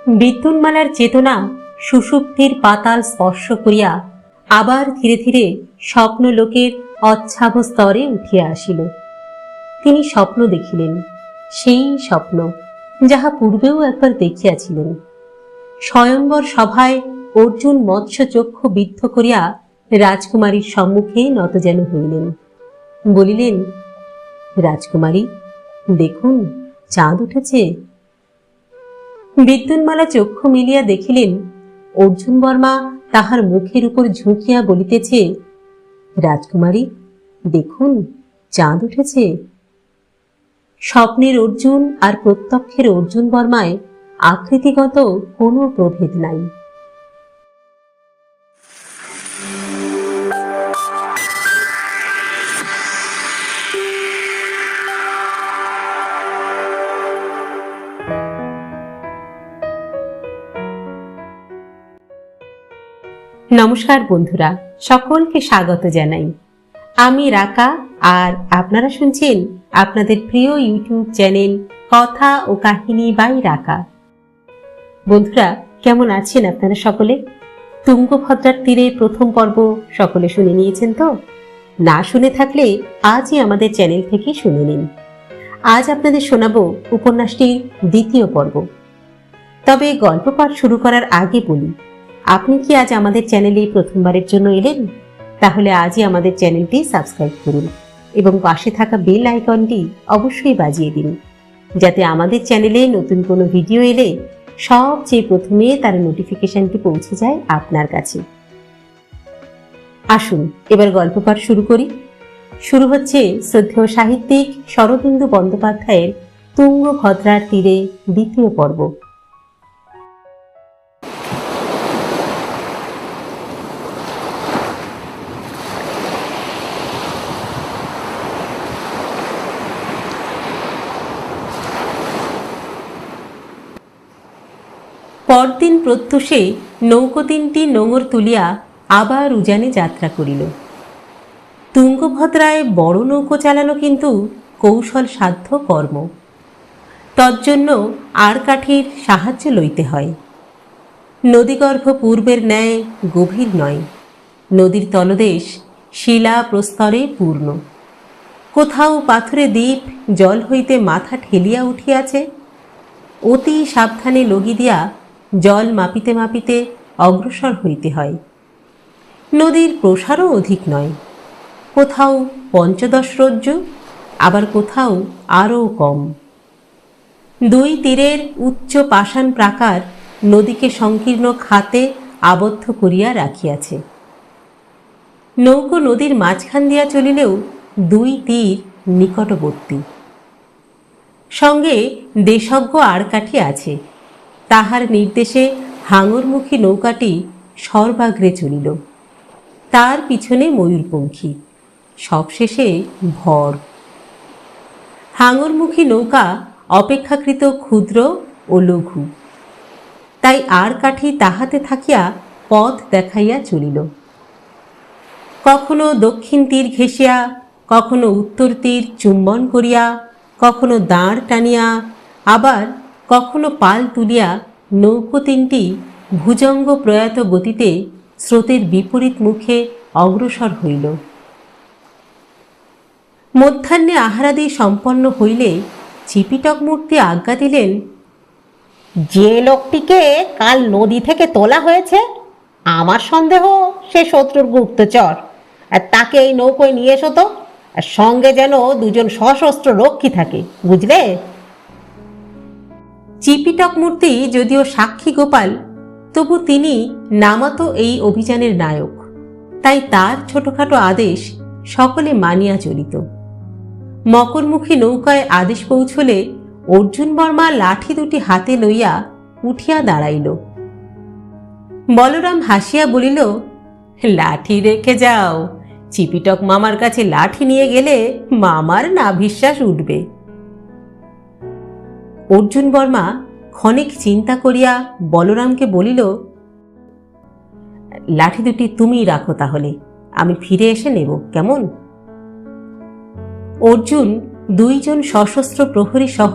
বিদ্যুন্মালার চেতনা সুষুপ্তির পাতাল স্পর্শ করিয়া আবার ধীরে ধীরে স্বপ্নলোকের অচ্ছাভ স্তরে উঠিয়া আসিল। তিনি স্বপ্ন দেখিলেন, সেই স্বপ্ন যাহা পূর্বেও একবার দেখিয়াছিলেন। স্বয়ংবর সভায় অর্জুন মৎস্য চক্ষু বিদ্ধ করিয়া রাজকুমারীর সম্মুখে নতজান হইলেন। বলিলেন, রাজকুমারী, দেখুন, চাঁদ উঠেছে। বিদ্যুন্মালা চক্ষু মিলিয়া দেখিলেন অর্জুন বর্মা তাহার মুখের উপর ঝুঁকিয়া বলিতেছে, রাজকুমারী, দেখুন, চাঁদ উঠেছে। স্বপ্নের অর্জুন আর প্রত্যক্ষের অর্জুন বর্মায় আকৃতিগত কোনো প্রভেদ নাই। নমস্কার বন্ধুরা, সকলকে স্বাগত জানাই। আমি রাকা, আর আপনারা শুনছেন আপনাদের প্রিয় ইউটিউব চ্যানেল কথা ও কাহিনী বাই রাকা। বন্ধুরা, কেমন আছেন আপনারা সকলে? তুঙ্গভদ্রার তীরে প্রথম পর্ব সকলে শুনে নিয়েছেন তো? না শুনে থাকলে আজই আমাদের চ্যানেল থেকে শুনে নিন। আজ আপনাদের শোনাবো উপন্যাসটির দ্বিতীয় পর্ব। তবে গল্প পাঠ শুরু করার আগে বলি, আপনি কি আজ আমাদের চ্যানেলে প্রথমবারের জন্য এলেন? তাহলে আজই আমাদের চ্যানেলটি সাবস্ক্রাইব করুন এবং পাশে থাকা বেল আইকনটি অবশ্যই বাজিয়ে দিন, যাতে আমাদের চ্যানেলে নতুন কোনো ভিডিও এলে সবচেয়ে প্রথমে তার নোটিফিকেশনটি পৌঁছে যায় আপনার কাছে। আসুন এবার গল্প পাঠ শুরু করি। শুরু হচ্ছে শ্রদ্ধেয় সাহিত্যিক শরদিন্দু বন্দ্যোপাধ্যায়ের তুঙ্গভদ্রার তীরে দ্বিতীয় পর্ব। পরদিন প্রত্যুষে নৌকো তিনটি নোঙর তুলিয়া আবার উজানে যাত্রা করিল। তুঙ্গভদ্রায় বড় নৌকো চালানো কিন্তু কৌশল সাধ্য কর্ম। তজ্জন্য আর কাঠির সাহায্য লইতে হয়। নদীগর্ভ পূর্বের ন্যায় গভীর নয়। নদীর তলদেশ শিলা প্রস্তরে পূর্ণ। কোথাও পাথরে দ্বীপ জল হইতে মাথা ঠেলিয়া উঠিয়াছে। অতি সাবধানে লগি দিয়া জল মাপিতে মাপিতে অগ্রসর হইতে হয়। নদীর প্রসারও অধিক নয়। কোথাও ৫০ রজ্জু, আবার কোথাও আরও কম। দুই তীরের উচ্চ পাষাণ প্রাকার নদীকে সংকীর্ণ খাতে আবদ্ধ করিয়া রাখিয়াছে। নৌকো নদীর মাঝখান দিয়া চলিলেও দুই তীর নিকটবর্তী। সঙ্গে দেশজ্ঞ আড়কাঠি আছে। তাহার নির্দেশে হাঙরমুখী নৌকাটি সর্বাগ্রে চলিল। তার পিছনে ময়ূরপঙ্খী, সবশেষে ভর। হাঙরমুখী নৌকা অপেক্ষাকৃত ক্ষুদ্র ও লঘু, তাই আড়কাঠি তাহাতে থাকিয়া পথ দেখাইয়া চলিল। কখনো দক্ষিণ তীর ঘেঁষিয়া, কখনো উত্তর তীর চুম্বন করিয়া, কখনো দাঁড় টানিয়া, আবার কখনো পাল তুলিয়া নৌকো তিনটি ভুজঙ্গ প্রয়াত গতিতে স্রোতের বিপরীত মুখে অগ্রসর হইল। মধ্যাহ্নে আহারাদি সম্পন্ন হইলে চিপিটক মূর্তি আজ্ঞা দিলেন, যে লোকটিকে কাল নদী থেকে তোলা হয়েছে, আমার সন্দেহ সে শত্রুর গুপ্তচর। আর তাকে এই নৌকোয় নিয়ে এসো তো। আর সঙ্গে যেন দুজন সশস্ত্র রক্ষী থাকে, বুঝলে? চিপিটক মূর্তি যদিও সাক্ষী গোপাল, তবু তিনি নামাতো এই অভিযানের নায়ক। তাই তার ছোটখাটো আদেশ সকলে মানিয়া চলিত। মকরমুখী নৌকায় আদেশ পৌঁছলে অর্জুন বর্মা লাঠি দুটি হাতে লইয়া উঠিয়া দাঁড়াইল। বলরাম হাসিয়া বলিল, লাঠি রেখে যাও। চিপিটক মামার কাছে লাঠি নিয়ে গেলে মামার নাভিশ্বাস উঠবে। অর্জুন বর্মা ক্ষণিক চিন্তা করিয়া বলরামকে বলিল, লাঠি দুটি তুমিই রাখো, তাহলে আমি ফিরে এসে নেব, কেমন? অর্জুন দুইজন সশস্ত্র প্রহরী সহ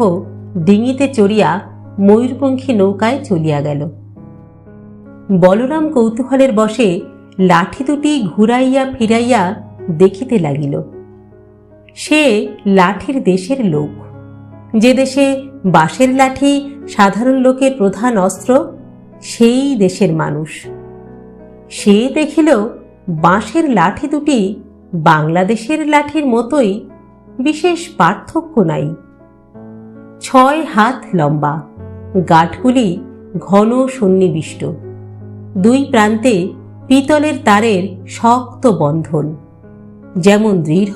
ডিঙিতে চড়িয়া ময়ূরপঙ্খী নৌকায় চলিয়া গেল। বলরাম কৌতূহলের বশে লাঠি দুটি ঘুরাইয়া ফিরাইয়া দেখিতে লাগিল। সে লাঠির দেশের লোক, যে দেশে বাঁশের লাঠি সাধারণ লোকের প্রধান অস্ত্র, সেই দেশের মানুষ। সে দেখিল বাঁশের লাঠি দুটি বাংলাদেশের লাঠির মতোই, বিশেষ পার্থক্য নাই। 6 হাত লম্বা, গাঁটগুলি ঘন সন্নিবিষ্ট, 2 প্রান্তে পিতলের তারের শক্ত বন্ধন, যেমন দৃঢ়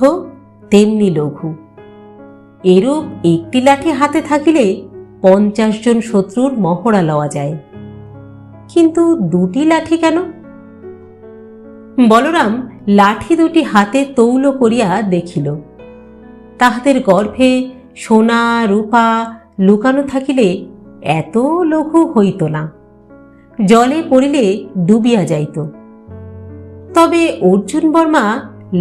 তেমনি লঘু। এরূপ একটি লাঠি হাতে থাকিলে 50 জন শত্রুর মহড়া লওয়া যায়, কিন্তু 2টি লাঠি কেন? বলরাম লাঠি দুটি হাতে তৌল করিয়া দেখিল, তাহাদের গর্ভে সোনা রূপা লুকানো থাকিলে এত লঘু হইত না, জলে পড়িলে ডুবিয়া যাইত। তবে অর্জুন বর্মা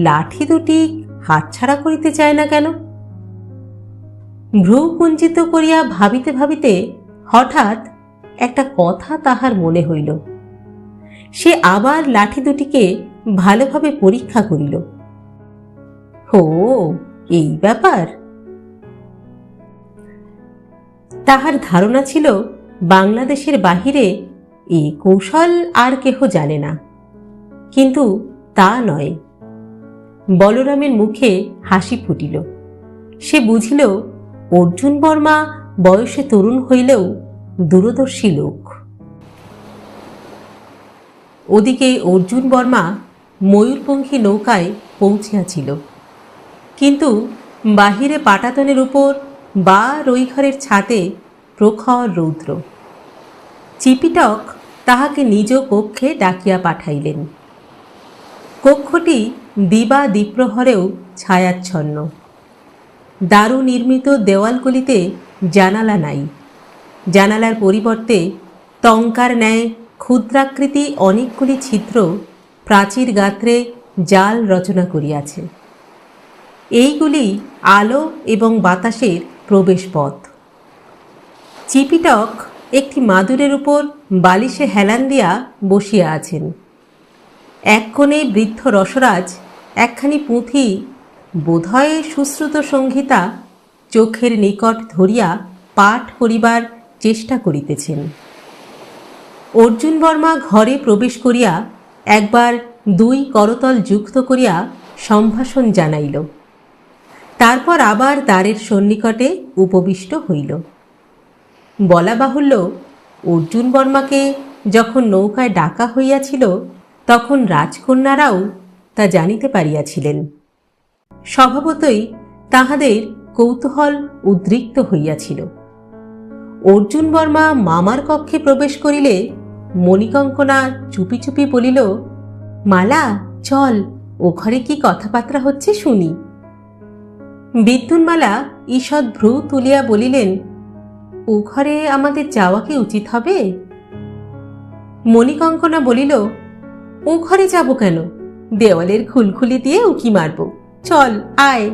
লাঠি দুটি হাতছাড়া করিতে চায় না কেন? ভ্রু কুঞ্চিত করিয়া ভাবিতে ভাবিতে হঠাৎ একটা কথা তাহার মনে হইল। সে আবার লাঠি দুটিকে ভালোভাবে পরীক্ষা করিল। ও, এই ব্যাপার! তাহার ধারণা ছিল বাংলাদেশের বাহিরে এই কৌশল আর কেহ জানে না, কিন্তু তা নয়। বলরামের মুখে হাসি ফুটিল। সে বুঝিল অর্জুন বর্মা বয়সে তরুণ হইলেও দূরদর্শী লোক। ওদিকে অর্জুন বর্মা ময়ূরপঙ্খী নৌকায় পৌঁছিয়াছিল, কিন্তু বাহিরে পাটাতনের উপর বা রইঘরের ছাতে প্রখর রৌদ্র। চিপিটক তাহাকে নিজ কক্ষে ডাকিয়া পাঠাইলেন। কক্ষটি দিবা দ্বিপ্রহরেও ছায়াচ্ছন্ন। দারু নির্মিত দেওয়ালগুলিতে জানালা নাই, জানালার পরিবর্তে টঙ্কার ন্যায় ক্ষুদ্রাকৃতি অনেকগুলি ছিদ্র প্রাচীর গাত্রে জাল রচনা করিয়াছে। এইগুলি আলো এবং বাতাসের প্রবেশপথ। চিপিটক একটি মাদুরের উপর বালিশে হেলান দিয়া বসিয়া আছেন। এক কোণে বৃদ্ধ রসরাজ একখানি পুঁথি, বোধহয় সুশ্রুত সংহিতা, চোখের নিকট ধরিয়া পাঠ করিবার চেষ্টা করিতেছেন। অর্জুন বর্মা ঘরে প্রবেশ করিয়া একবার 2 করতল যুক্ত করিয়া সম্ভাষণ জানাইল, তারপর আবার দ্বারের সন্নিকটে উপবিষ্ট হইল। বলা বাহুল্য, অর্জুন বর্মাকে যখন নৌকায় ডাকা হইয়াছিল তখন রাজকন্যারাও তা জানিতে পারিয়াছিলেন। স্বভাবতই তাহাদের কৌতূহল উদ্রিক্ত হইয়াছিল। অর্জুন বর্মা মামার কক্ষে প্রবেশ করিলে মণিকঙ্কনা চুপি চুপি বলিল, মালা, চল, ও ঘরে কি কথাবার্তা হচ্ছে শুনি। বিদ্যুন্মালা ঈষৎ ভ্রু তুলিয়া বলিলেন, ও ঘরে আমাদের যাওয়া কি উচিত হবে? মণিকঙ্কনা বলিল, ও ঘরে যাব কেন? দেওয়ালের খুলখুলি দিয়ে উকি মারব, চল আয়।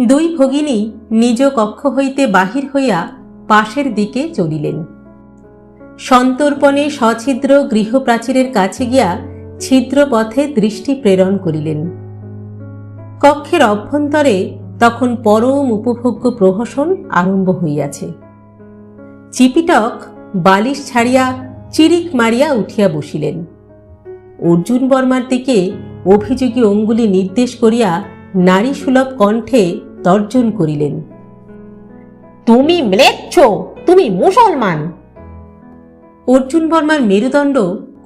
2 ভগিনী নিজ কক্ষ হইতে বাহির হইয়া পাশের দিকে চলিলেন। সন্তর্পণে সছিদ্র গৃহপ্রাচীরের কাছে গিয়া ছিদ্রপথে দৃষ্টি প্রেরণ করিলেন। কক্ষের অভ্যন্তরে তখন পরম উপভোগ্য প্রহসন আরম্ভ হইয়াছে। চিপিটক বালিশ ছাড়িয়া চিরিক মারিয়া উঠিয়া বসিলেন। অর্জুন বর্মার দিকে অভিযোগী অঙ্গুলি নির্দেশ করিয়া নারী সুলভ কণ্ঠে তর্জন করিলেন, তুমি ম্লেচ্ছ, তুমি মুসলমান। অর্জুন বর্মার মেরুদণ্ড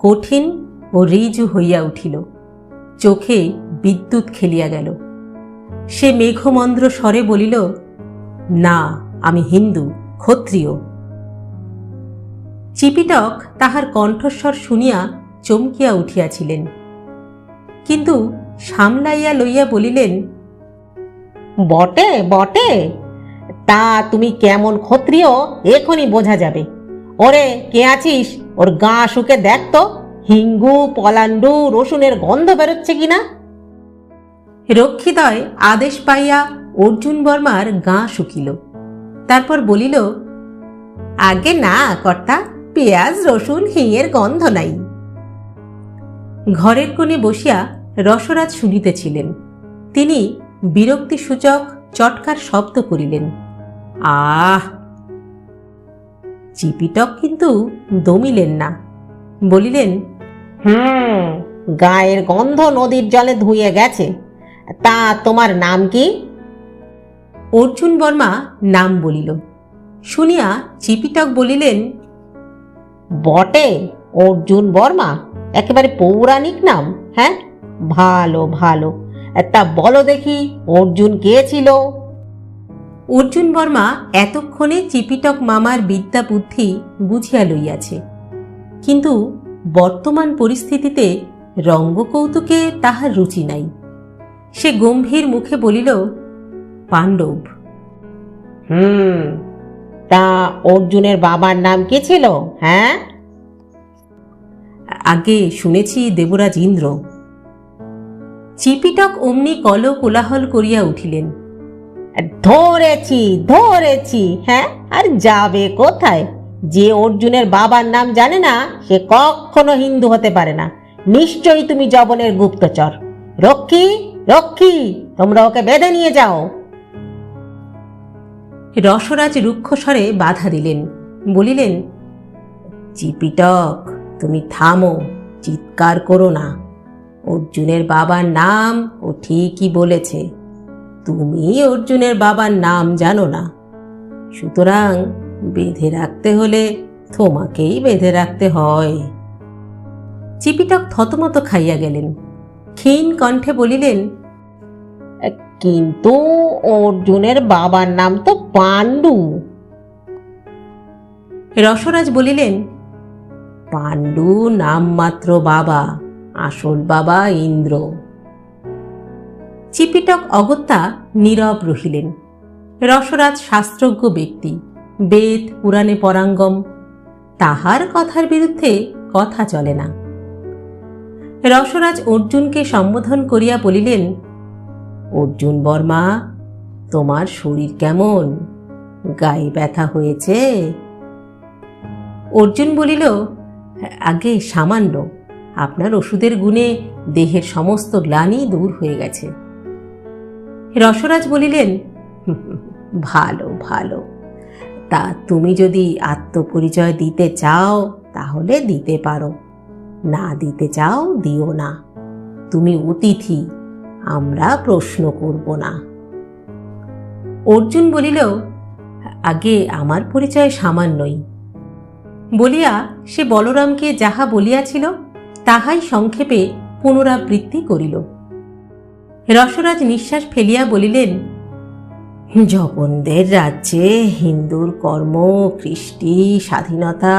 কঠিন ও ঋজু হইয়া উঠিল। চোখে বিদ্যুৎ খেলিয়া গেল। সে মেঘমন্দ্র স্বরে বলিল, না, আমি হিন্দু, ক্ষত্রিয়। চিপিটক তাহার কণ্ঠস্বর শুনিয়া চমকিয়া উঠিয়াছিলেন, কিন্তু সামলাইয়া লইয়া বলিলেন, বটে বটে, তা তুমি কেমন ক্ষত্রিয় এখনই বোঝা যাবে। ওরে, কে আছিস? ওর গা শুকে দেখ তো, হিঙ্গু, পলান্ডু, রসুনের গন্ধ বেরোচ্ছে কিনা। রক্ষিদয় আদেশ পাইয়া অর্জুন বর্মার গা শুকিল। তারপর বলিল, আগে না কর্তা, পেঁয়াজ রসুন হিঙের গন্ধ নাই। ঘরের কোণে বসিয়া রসরাজ শুনিতেছিলেন। তিনি বিরক্তিসূচক চটকার শব্দ করিলেন। আহ! চিপিটক কিন্তু দমিলেন না, বলিলেন, গায়ের গন্ধ নদীর জলে ধুয়ে গেছে। তা তোমার নাম কি? অর্জুন বর্মা নাম বলিল। শুনিয়া চিপিটক বলিলেন, বটে, অর্জুন বর্মা, একেবারে পৌরাণিক নাম। হ্যাঁ, ভালো ভালো। তা বলো দেখি, অর্জুন কে ছিল? অর্জুন বর্মা এতক্ষণে চিপিটক মামার বিদ্যা বুদ্ধি বুঝিয়া লইয়াছে, কিন্তু বর্তমান পরিস্থিতিতে রঙ্গকৌতুকে তাহার রুচি নাই। সে গম্ভীর মুখে বলিল, পাণ্ডব। তা অর্জুনের বাবার নাম কি ছিল? হ্যাঁ, আগে শুনেছি দেবরাজ ইন্দ্র। চিপিটক অমনি কল কোলাহল করিয়া উঠিলেন। ধরেছি ধরেছি। হ্যাঁ, আর যাবে কোথায়? যে অর্জুনের বাবার নাম জানে না সে কখনো হিন্দু হতে পারে না। নিশ্চয়ই তুমি যবনের গুপ্তচর। রক্ষী, রক্ষী, তোমরা ওকে বেঁধে নিয়ে যাও। রসরাজ রুক্ষ স্বরে বাধা দিলেন, বলিলেন, চিপিটক, তুমি থামো, চিৎকার করো না। অর্জুনের বাবার নাম ও ঠিকই বলেছে, তুমি অর্জুনের বাবার নাম জানো না। সুতরাং বেঁধে রাখতে হলে তোমাকেই বেঁধে রাখতে হয়। চিপিটক থতমত খাইয়া গেলেন। ক্ষীণ কণ্ঠে বলিলেন, কিন্তু অর্জুনের বাবার নাম তো পাণ্ডু। রসরাজ বলিলেন, পাণ্ডু নাম মাত্র বাবা, আসল বাবা ইন্দ্র। চিপিটক অগত্যা নীরব রহিলেন। রসরাজ শাস্ত্রজ্ঞ ব্যক্তি, বেদ পুরাণে পরাঙ্গম, তাহার কথার বিরুদ্ধে কথা চলে না। রসরাজ অর্জুনকে সম্বোধন করিয়া বলিলেন, অর্জুন বর্মা, তোমার শরীর কেমন? গায়ে ব্যথা হয়েছে? অর্জুন বলিল, আগে সামান্য। আপনার ওষুধের গুণে দেহের সমস্ত গ্লানি দূর হয়ে গেছে। রসরাজ বলিলেন, ভালো ভালো। তা তুমি যদি আত্মপরিচয় দিতে চাও তাহলে দিতে পারো, না দিতে চাও দিও না। তুমি অতিথি, আমরা প্রশ্ন করব না। অর্জুন বলিল, আগে আমার পরিচয় সামান্যই। বলিয়া সে বলরামকে যাহা বলিয়াছিল তাহাই সংক্ষেপে পুনরাবৃত্তি করিল। রসরাজ নিঃশ্বাস ফেলিয়া বলিলেন, যবনদের রাজ্যে হিন্দুর কর্ম, কৃষ্টি, স্বাধীনতা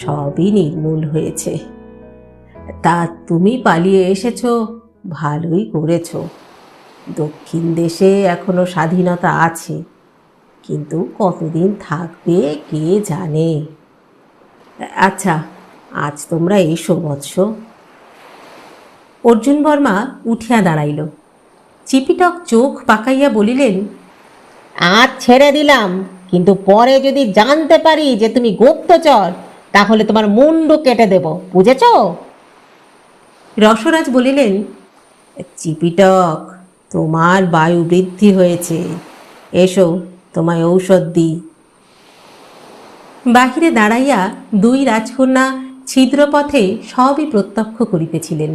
সবই নির্মূল হয়েছে। তা তুমি পালিয়ে এসেছ, ভালোই করেছ। দক্ষিণ দেশে এখনো স্বাধীনতা আছে, কিন্তু কতদিন থাকবে কে জানে। আচ্ছা, আজ তোমরা এসো বৎস। অর্জুন বর্মা উঠিয়া দাঁড়াইল। চিপিটক চোখ পাকাইয়া বলিলেন, আজ ছেড়ে দিলাম, কিন্তু পরে যদি জানতে পারি যে তুমি গুপ্তচর, তাহলে তোমার মুন্ডু কেটে দেব, বুঝেছ? রসরাজ বলিলেন, চিপিটক, তোমার বায়ু বৃদ্ধি হয়েছে, এসো তোমায় ঔষধ দিই। বাহিরে দাঁড়াইয়া দুই রাজকন্যা ছিদ্রপথে সবই প্রত্যক্ষ করিতেছিলেন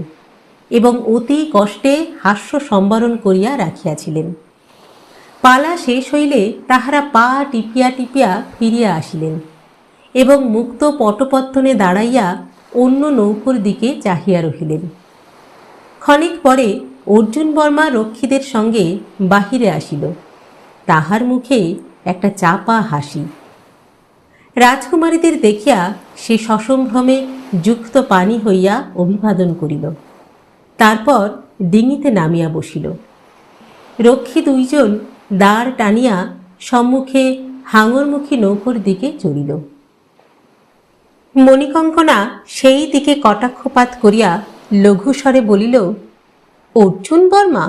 এবং অতি কষ্টে হাস্য সম্বরণ করিয়া রাখিয়াছিলেন। পালা শেষ হইলে তাহারা পা টিপিয়া টিপিয়া ফিরিয়া আসিলেন এবং মুক্ত পটপত্তনে দাঁড়াইয়া অন্য নৌকোর দিকে চাহিয়া রহিলেন। ক্ষণিক পরে অর্জুন বর্মা রক্ষীদের সঙ্গে বাহিরে আসিল। তাহার মুখে একটা চাপা হাসি। রাজকুমারীদের দেখিয়া সে সসম্ভ্রমে যুক্ত পানি হইয়া অভিবাদন করিল। তারপর ডিঙিতে নামিয়া বসিল। রক্ষী দুইজন দাঁড় টানিয়া সম্মুখে হাঙরমুখী নৌকোর দিকে চলিল। মণিকঙ্কনা সেই দিকে কটাক্ষপাত করিয়া লঘুস্বরে বলিল, অর্জুন বর্মা?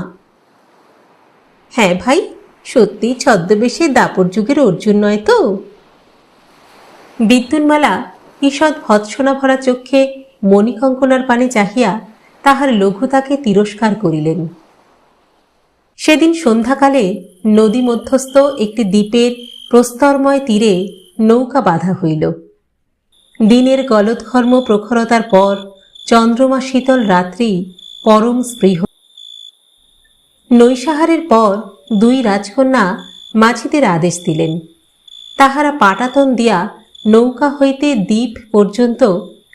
হ্যাঁ ভাই, সত্যি ছদ্মবেশে দাপর যুগের অর্জুন নয় তো? বিদ্যুন্মালা ঈষৎ ভৎসনা ভরা চক্ষে মণিকঙ্কনার পানে চাহিয়া তাহার লঘুতাকে তিরস্কার করিলেন। সেদিন সন্ধ্যাকালে নদী মধ্যস্থ একটি দ্বীপের প্রস্তরময় তীরে নৌকা বাঁধা হইল। দিনের গলৎঘর্ম প্রখরতার পর চন্দ্রমা শীতল রাত্রি পরম স্পৃহ। নৈশাহারের পর দুই রাজকন্যা মাঝিদের আদেশ দিলেন, তাহারা পাটাতন দিয়া নৌকা হইতে দ্বীপ পর্যন্ত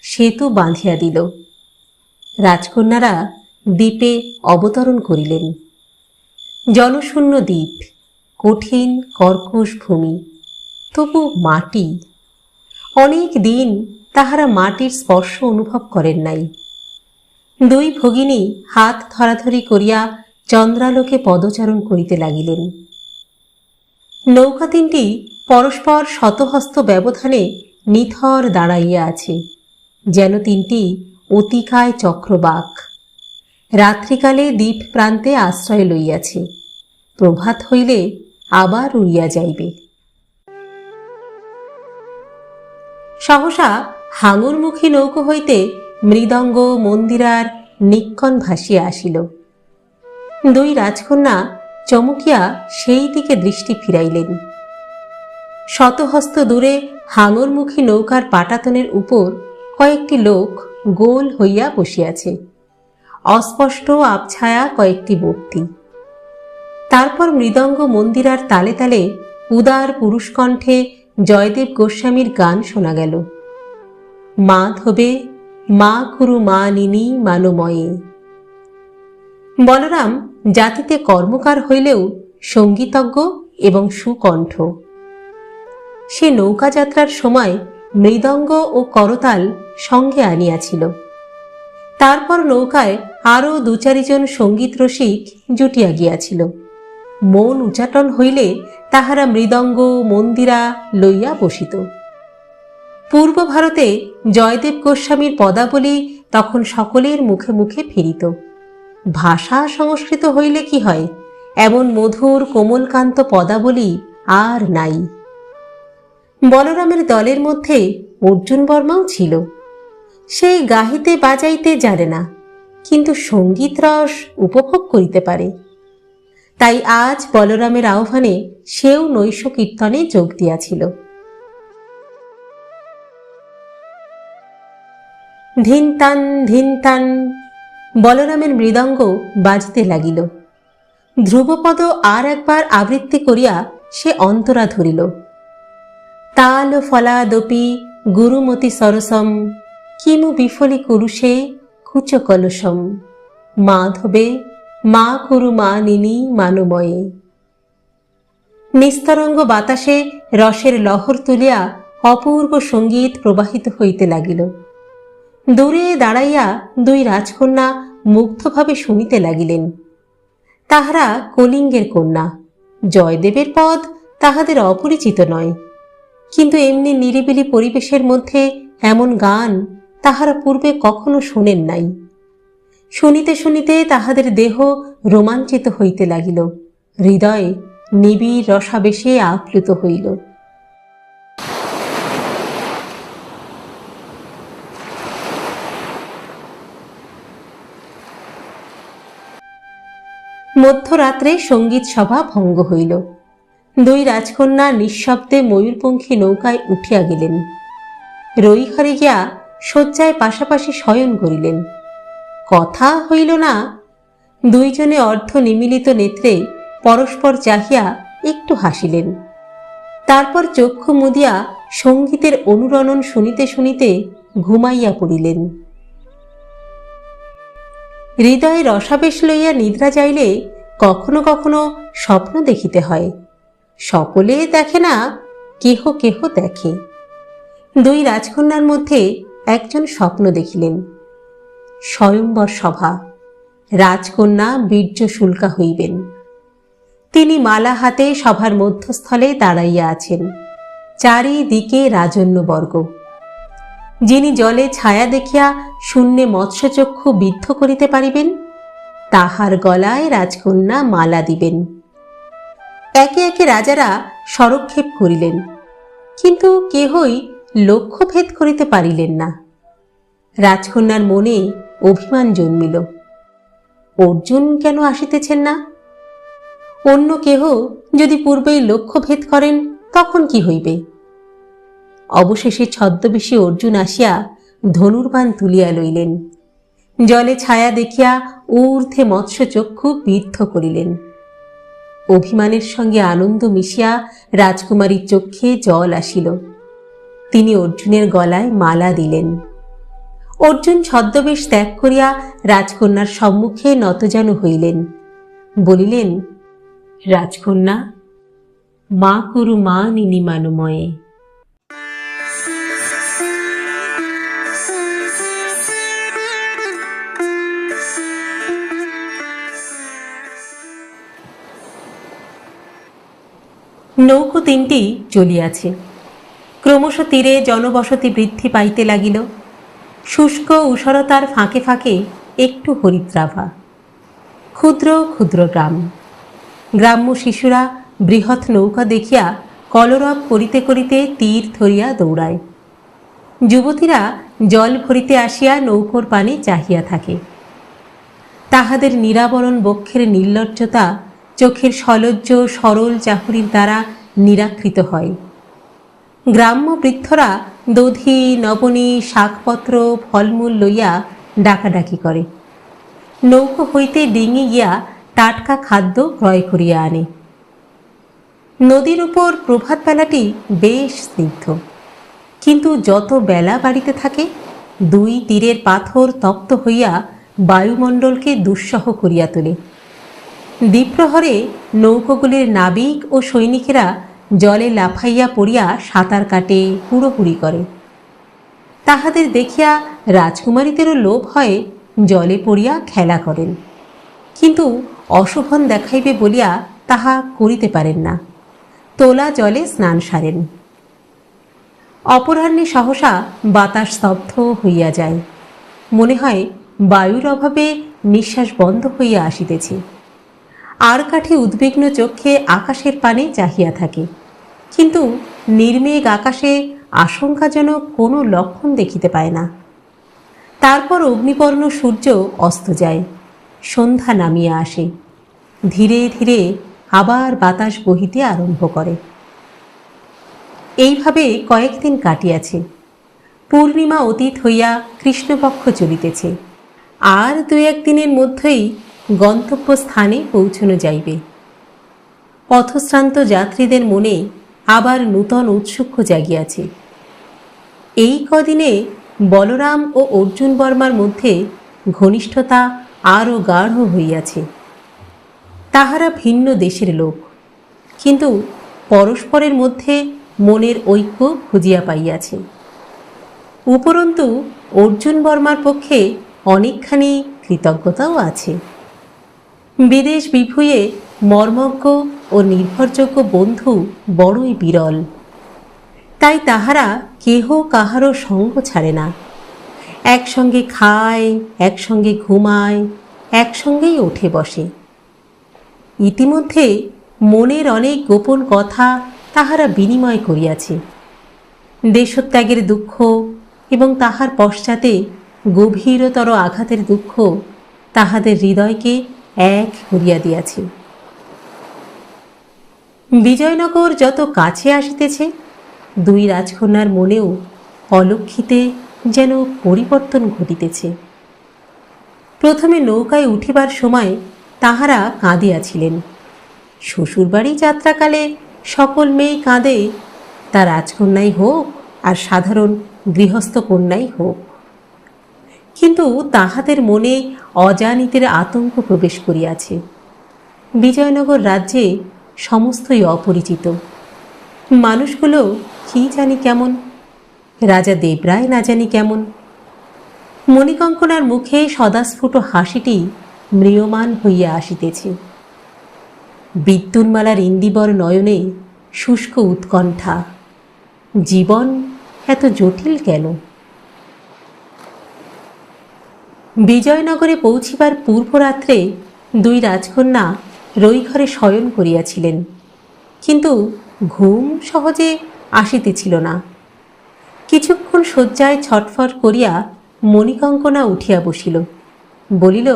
সেতু বাঁধিয়া দিল। রাজকন্যারা দ্বীপে অবতরণ করিলেন। জনশূন্য দ্বীপ, কঠিন কর্কশ ভূমি, তবু মাটি। অনেক দিন তাহারা মাটির স্পর্শ অনুভব করেন নাই। দুই ভগিনী হাত ধরাধরি করিয়া চন্দ্রালোকে পদচারণ করিতে লাগিলেন। নৌকা তিনটি পরস্পর শতহস্ত ব্যবধানে নিথর দাঁড়াইয়া আছে, যেন তিনটি অতিকায় চক্রবাক। রাত্রিকালে দ্বীপ প্রান্তে আশ্রয় লইয়াছে, প্রভাত হইলে আবার উড়িয়া যাইবে। সহসা হাঙরমুখী নৌকো হইতে মৃদঙ্গ মন্দিরার নিক্কণ ভাসিয়া আসিল। দুই রাজকন্যা চমকিয়া সেই দিকে দৃষ্টি ফিরাইলেন। শতহস্ত দূরে হাঙরমুখী নৌকার পাটাতনের উপর কয়েকটি লোক গোল হইয়া বসিয়াছে, অস্পষ্ট আবছায়া কয়েকটি মূর্তি। তারপর মৃদঙ্গ মন্দিরার তালে তালে উদার পুরুষকণ্ঠে জয়দেব গোস্বামীর গান শোনা গেল। মাধবে মা কুরু মা নিনি মানময়ে। বলরাম জাতিতে কর্মকার হইলেও সঙ্গীতজ্ঞ এবং সুকণ্ঠ। সে নৌকাযাত্রার সময় মৃদঙ্গ ও করতাল সঙ্গে আনিয়াছিল। তারপর নৌকায় আরও দু চারিজন সঙ্গীত রসিক জুটিয়া গিয়াছিল। মন উচাটন হইলে তাহারা মৃদঙ্গ মন্দিরা লইয়া বসিত। পূর্ব ভারতে জয়দেব গোস্বামীর পদাবলী তখন সকলের মুখে মুখে ফিরিত। ভাষা সংস্কৃত হইলে কি হয়, এমন মধুর কোমলকান্ত পদাবলী আর নাই। বলরামের দলের মধ্যে অর্জুন বর্মাও ছিল। সে গাহিতে বাজাইতে জানে না, কিন্তু সঙ্গীত রস উপভোগ করিতে পারে। তাই আজ বলরামের আহ্বানে সেও নৈশ কীর্তনে যোগ দিয়াছিল। ধিনতান ধিনতান বলরামের মৃদঙ্গ বাজিতে লাগিল। ধ্রুবপদ আর একবার আবৃত্তি করিয়া সে অন্তরা ধরিল। তাল ফলাদপি গুরুমতি সরসম কিমু বিফলি কুরুষে কুচ কলসম মাধবে মা কুরু মা নিনি মানময়ে। নিস্তরঙ্গ বাতাসে রসের লহর তুলিয়া অপূর্ব সঙ্গীত প্রবাহিত হইতে লাগিল। দূরে দাঁড়াইয়া দুই রাজকন্যা মুগ্ধভাবে শুনিতে লাগিলেন। তাহারা কলিঙ্গের কন্যা, জয়দেবের পদ তাহাদের অপরিচিত নয়, কিন্তু এমনি নিরিবিলি পরিবেশের মধ্যে এমন গান তাহারা পূর্বে কখনো শোনেন নাই। শুনিতে শুনিতে তাহাদের দেহ রোমাঞ্চিত হইতে লাগিল, হৃদয় নিবিড় রসাবেশে আপ্লুত হইল। মধ্যরাত্রে সঙ্গীত সভা ভঙ্গ হইল। দুই রাজকন্যা নিঃশব্দে ময়ূরপঙ্খী নৌকায় উঠিয়া গেলেন। রইঘরে গিয়া শয্যায় পাশাপাশি শয়ন করিলেন। কথা হইল না। দুইজনে অর্ধ নিমিলিত নেত্রে পরস্পর চাহিয়া একটু হাসিলেন। তারপর চক্ষু মুদিয়া সঙ্গীতের অনুরণন শুনিতে শুনিতে ঘুমাইয়া পড়িলেন। হৃদয়ে রসাবেশ লইয়া নিদ্রা যাইলে কখনো কখনো স্বপ্ন দেখিতে হয়। সকলে দেখে না, কেহ কেহ দেখে। দুই রাজকন্যার মধ্যে একজন স্বপ্ন দেখিলেন। স্বয়ম্বর সভা, রাজকন্যা বীর্য শুল্কা হইবেন। তিনি মালা হাতে সভার মধ্যস্থলে দাঁড়াইয়া আছেন। চারিদিকে রাজন্যবর্গ। যিনি জলে ছায়া দেখিয়া শূন্যে মৎস্যচক্ষু বিদ্ধ করিতে পারিবেন, তাহার গলায় রাজকন্যা মালা দিবেন। একে একে রাজারা স্বরক্ষেপ করিলেন, কিন্তু কেহই লক্ষ্যভেদ করিতে পারিলেন না। রাজকন্যার মনে অভিমান জন্মিল। অর্জুন কেন আসিতেছেন না? অন্য কেহ যদি পূর্বেই লক্ষ্যভেদ করেন তখন কি হইবে? অবশেষে ছদ্মবেশী অর্জুন আসিয়া ধনুর্বাণ তুলিয়া লইলেন। জলে ছায়া দেখিয়া ঊর্ধ্বে মৎস্যচক্ষু বিদ্ধ করিলেন। অভিমানের সঙ্গে আনন্দ মিশিয়া রাজকুমারীর চক্ষে জল আসিল। তিনি অর্জুনের গলায় মালা দিলেন। অর্জুন ছদ্মবেশ ত্যাগ করিয়া রাজকন্যার সম্মুখে নতজানু হইলেন। বলিলেন, রাজকন্যা, মা করু মা নিনি মানময়ে। নৌকো তিনটি চলিয়াছে। ক্রমশ তীরে জনবসতি বৃদ্ধি পাইতে লাগিল। শুষ্ক উষরতার ফাঁকে ফাঁকে একটু হরিদ্রাভা। ক্ষুদ্র ক্ষুদ্র গ্রাম। গ্রাম্য শিশুরা বৃহৎ নৌকা দেখিয়া কলরব করিতে করিতে তীর ধরিয়া দৌড়ায়। যুবতীরা জল ভরিতে আসিয়া নৌকোর পানে চাহিয়া থাকে। তাহাদের নিরাবরণ বক্ষের নির্লজ্জতা চোখের সলজ্জ সরল চাহরির দ্বারা নিরাকৃত হয়। গ্রাম্য বৃদ্ধরা দধি, নবনী, শাকপত্র, ফলমূল লইয়া ডাকাডাকি করে। নৌকো হইতে ডিঙি গিয়া টাটকা খাদ্য ক্রয় করিয়া আনে। নদীর উপর প্রভাত বেলাটি বেশ স্নিগ্ধ, কিন্তু যত বেলা বাড়িতে থাকে দুই তীরের পাথর তপ্ত হইয়া বায়ুমণ্ডলকে দুঃসহ করিয়া তোলে। দ্বীপ্রহরে নৌকোগুলির নাবিক ও সৈনিকেরা জলে লাফাইয়া পড়িয়া সাঁতার কাটে, হুড়োহুড়ি করে। তাহাদের দেখিয়া রাজকুমারীদেরও লোভ হয়, জলে পড়িয়া খেলা করেন, কিন্তু অশোভন দেখাইবে বলিয়া তাহা করিতে পারেন না। তোলা জলে স্নান সারেন। অপরাহ্নে সহসা বাতাস স্তব্ধ হইয়া যায়। মনে হয় বায়ুর অভাবে নিঃশ্বাস বন্ধ হইয়া আসিতেছে। আর কাঠি উদ্বিগ্ন চক্ষে আকাশের পানে চাহিয়া থাকে, কিন্তু নির্মেঘ আকাশে আশঙ্কাজনক কোনো লক্ষণ দেখিতে পায় না। তারপর অগ্নিবর্ণ সূর্য অস্ত যায়, সন্ধ্যা নামিয়া আসে। ধীরে ধীরে আবার বাতাস বহিতে আরম্ভ করে। এইভাবে কয়েকদিন কাটিয়াছে। পূর্ণিমা অতীত হইয়া কৃষ্ণপক্ষ চলিতেছে। আর দু একদিনের মধ্যেই গন্তব্য স্থানে পৌঁছানো যাইবে। পথশ্রান্ত যাত্রীদের মনে আবার নূতন উৎসুক্য জাগিয়াছে। এই কদিনে বলরাম ও অর্জুন বর্মার মধ্যে ঘনিষ্ঠতা আরও গাঢ় হইয়াছে। তাহারা ভিন্ন দেশের লোক, কিন্তু পরস্পরের মধ্যে মনের ঐক্য খুঁজিয়া পাইয়াছে। উপরন্তু অর্জুন বর্মার পক্ষে অনেকখানি কৃতজ্ঞতাও আছে। বিদেশ বিভূয়ে মর্মজ্ঞ ও নির্ভরযোগ্য বন্ধু বড়ই বিরল। তাই তাহারা কেহ কাহারও সঙ্গ ছাড়ে না। একসঙ্গে খায়, একসঙ্গে ঘুমায়, একসঙ্গেই ওঠে বসে। ইতিমধ্যে মনের অনেক গোপন কথা তাহারা বিনিময় করিয়াছে। দেশত্যাগের দুঃখ এবং তাহার পশ্চাতে গভীরতর আঘাতের দুঃখ তাহাদের হৃদয়কে এক করিয়া দিয়াছে। বিজয়নগর যত কাছে আসিতেছে, দুই রাজকন্যার মনেও অলক্ষিতে যেন পরিবর্তন ঘটিতেছে। প্রথমে নৌকায় উঠিবার সময় তাহারা কাঁদিয়াছিলেন। শ্বশুরবাড়ি যাত্রাকালে সকল মেয়ে কাঁদে, তা রাজকন্যাই হোক আর সাধারণ গৃহস্থ কন্যাই হোক। কিন্তু তাহাদের মনে অজানিতের আতঙ্ক প্রবেশ করিয়াছে। বিজয়নগর রাজ্যে সমস্তই অপরিচিত। মানুষগুলো কি জানি কেমন, রাজা দেবরায় না জানি কেমন। মণিকঙ্কনার মুখে সদাস্ফুট হাসিটি ম্রিয়মান হইয়া আসিতেছে। বিদ্যুন্মালার ইন্দিবর নয়নে শুষ্ক উৎকণ্ঠা। জীবন এত জটিল কেন? বিজয়নগরে পৌঁছিবার পূর্বরাত্রে দুই রাজকন্যা রইঘরে শয়ন করিয়াছিলেন, কিন্তু ঘুম সহজে আসিতেছিল না। কিছুক্ষণ শয্যায় ছটফট করিয়া মণিকঙ্কনা উঠিয়া বসিল, বলিল,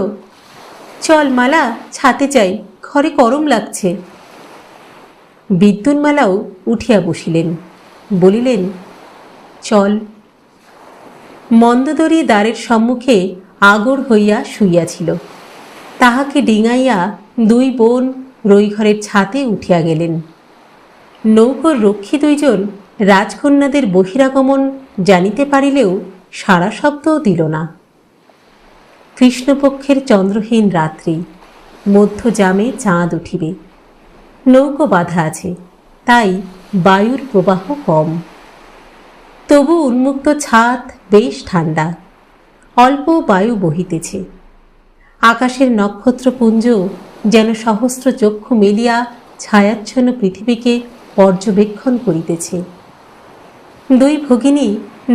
চল মালা, ছাতে যাই, ঘরে গরম লাগছে। বিদ্যুন্মালাও উঠিয়া বসিলেন, বলিলেন, চল। মন্দোদরী দ্বারের সম্মুখে আগর হইয়া শুইয়াছিল, তাহাকে ডিঙাইয়া দুই বোন রইঘরের ছাতে উঠিয়া গেলেন। নৌকোর রক্ষী দুইজন রাজকন্যাদের বহিরাগমন জানিতে পারিলেও সারা শব্দও দিল না। কৃষ্ণপক্ষের চন্দ্রহীন রাত্রি, মধ্যজামে চাঁদ উঠিবে। নৌকো বাঁধা আছে, তাই বায়ুর প্রবাহ কম। তবু উন্মুক্ত ছাদ বেশ ঠান্ডা, অল্প বায়ু বহিতেছে। আকাশের নক্ষত্রপুঞ্জ যেন সহস্র চক্ষু মেলিয়া ছায়াচ্ছন্ন পৃথিবীকে পর্যবেক্ষণ করিতেছে। দুই ভগিনী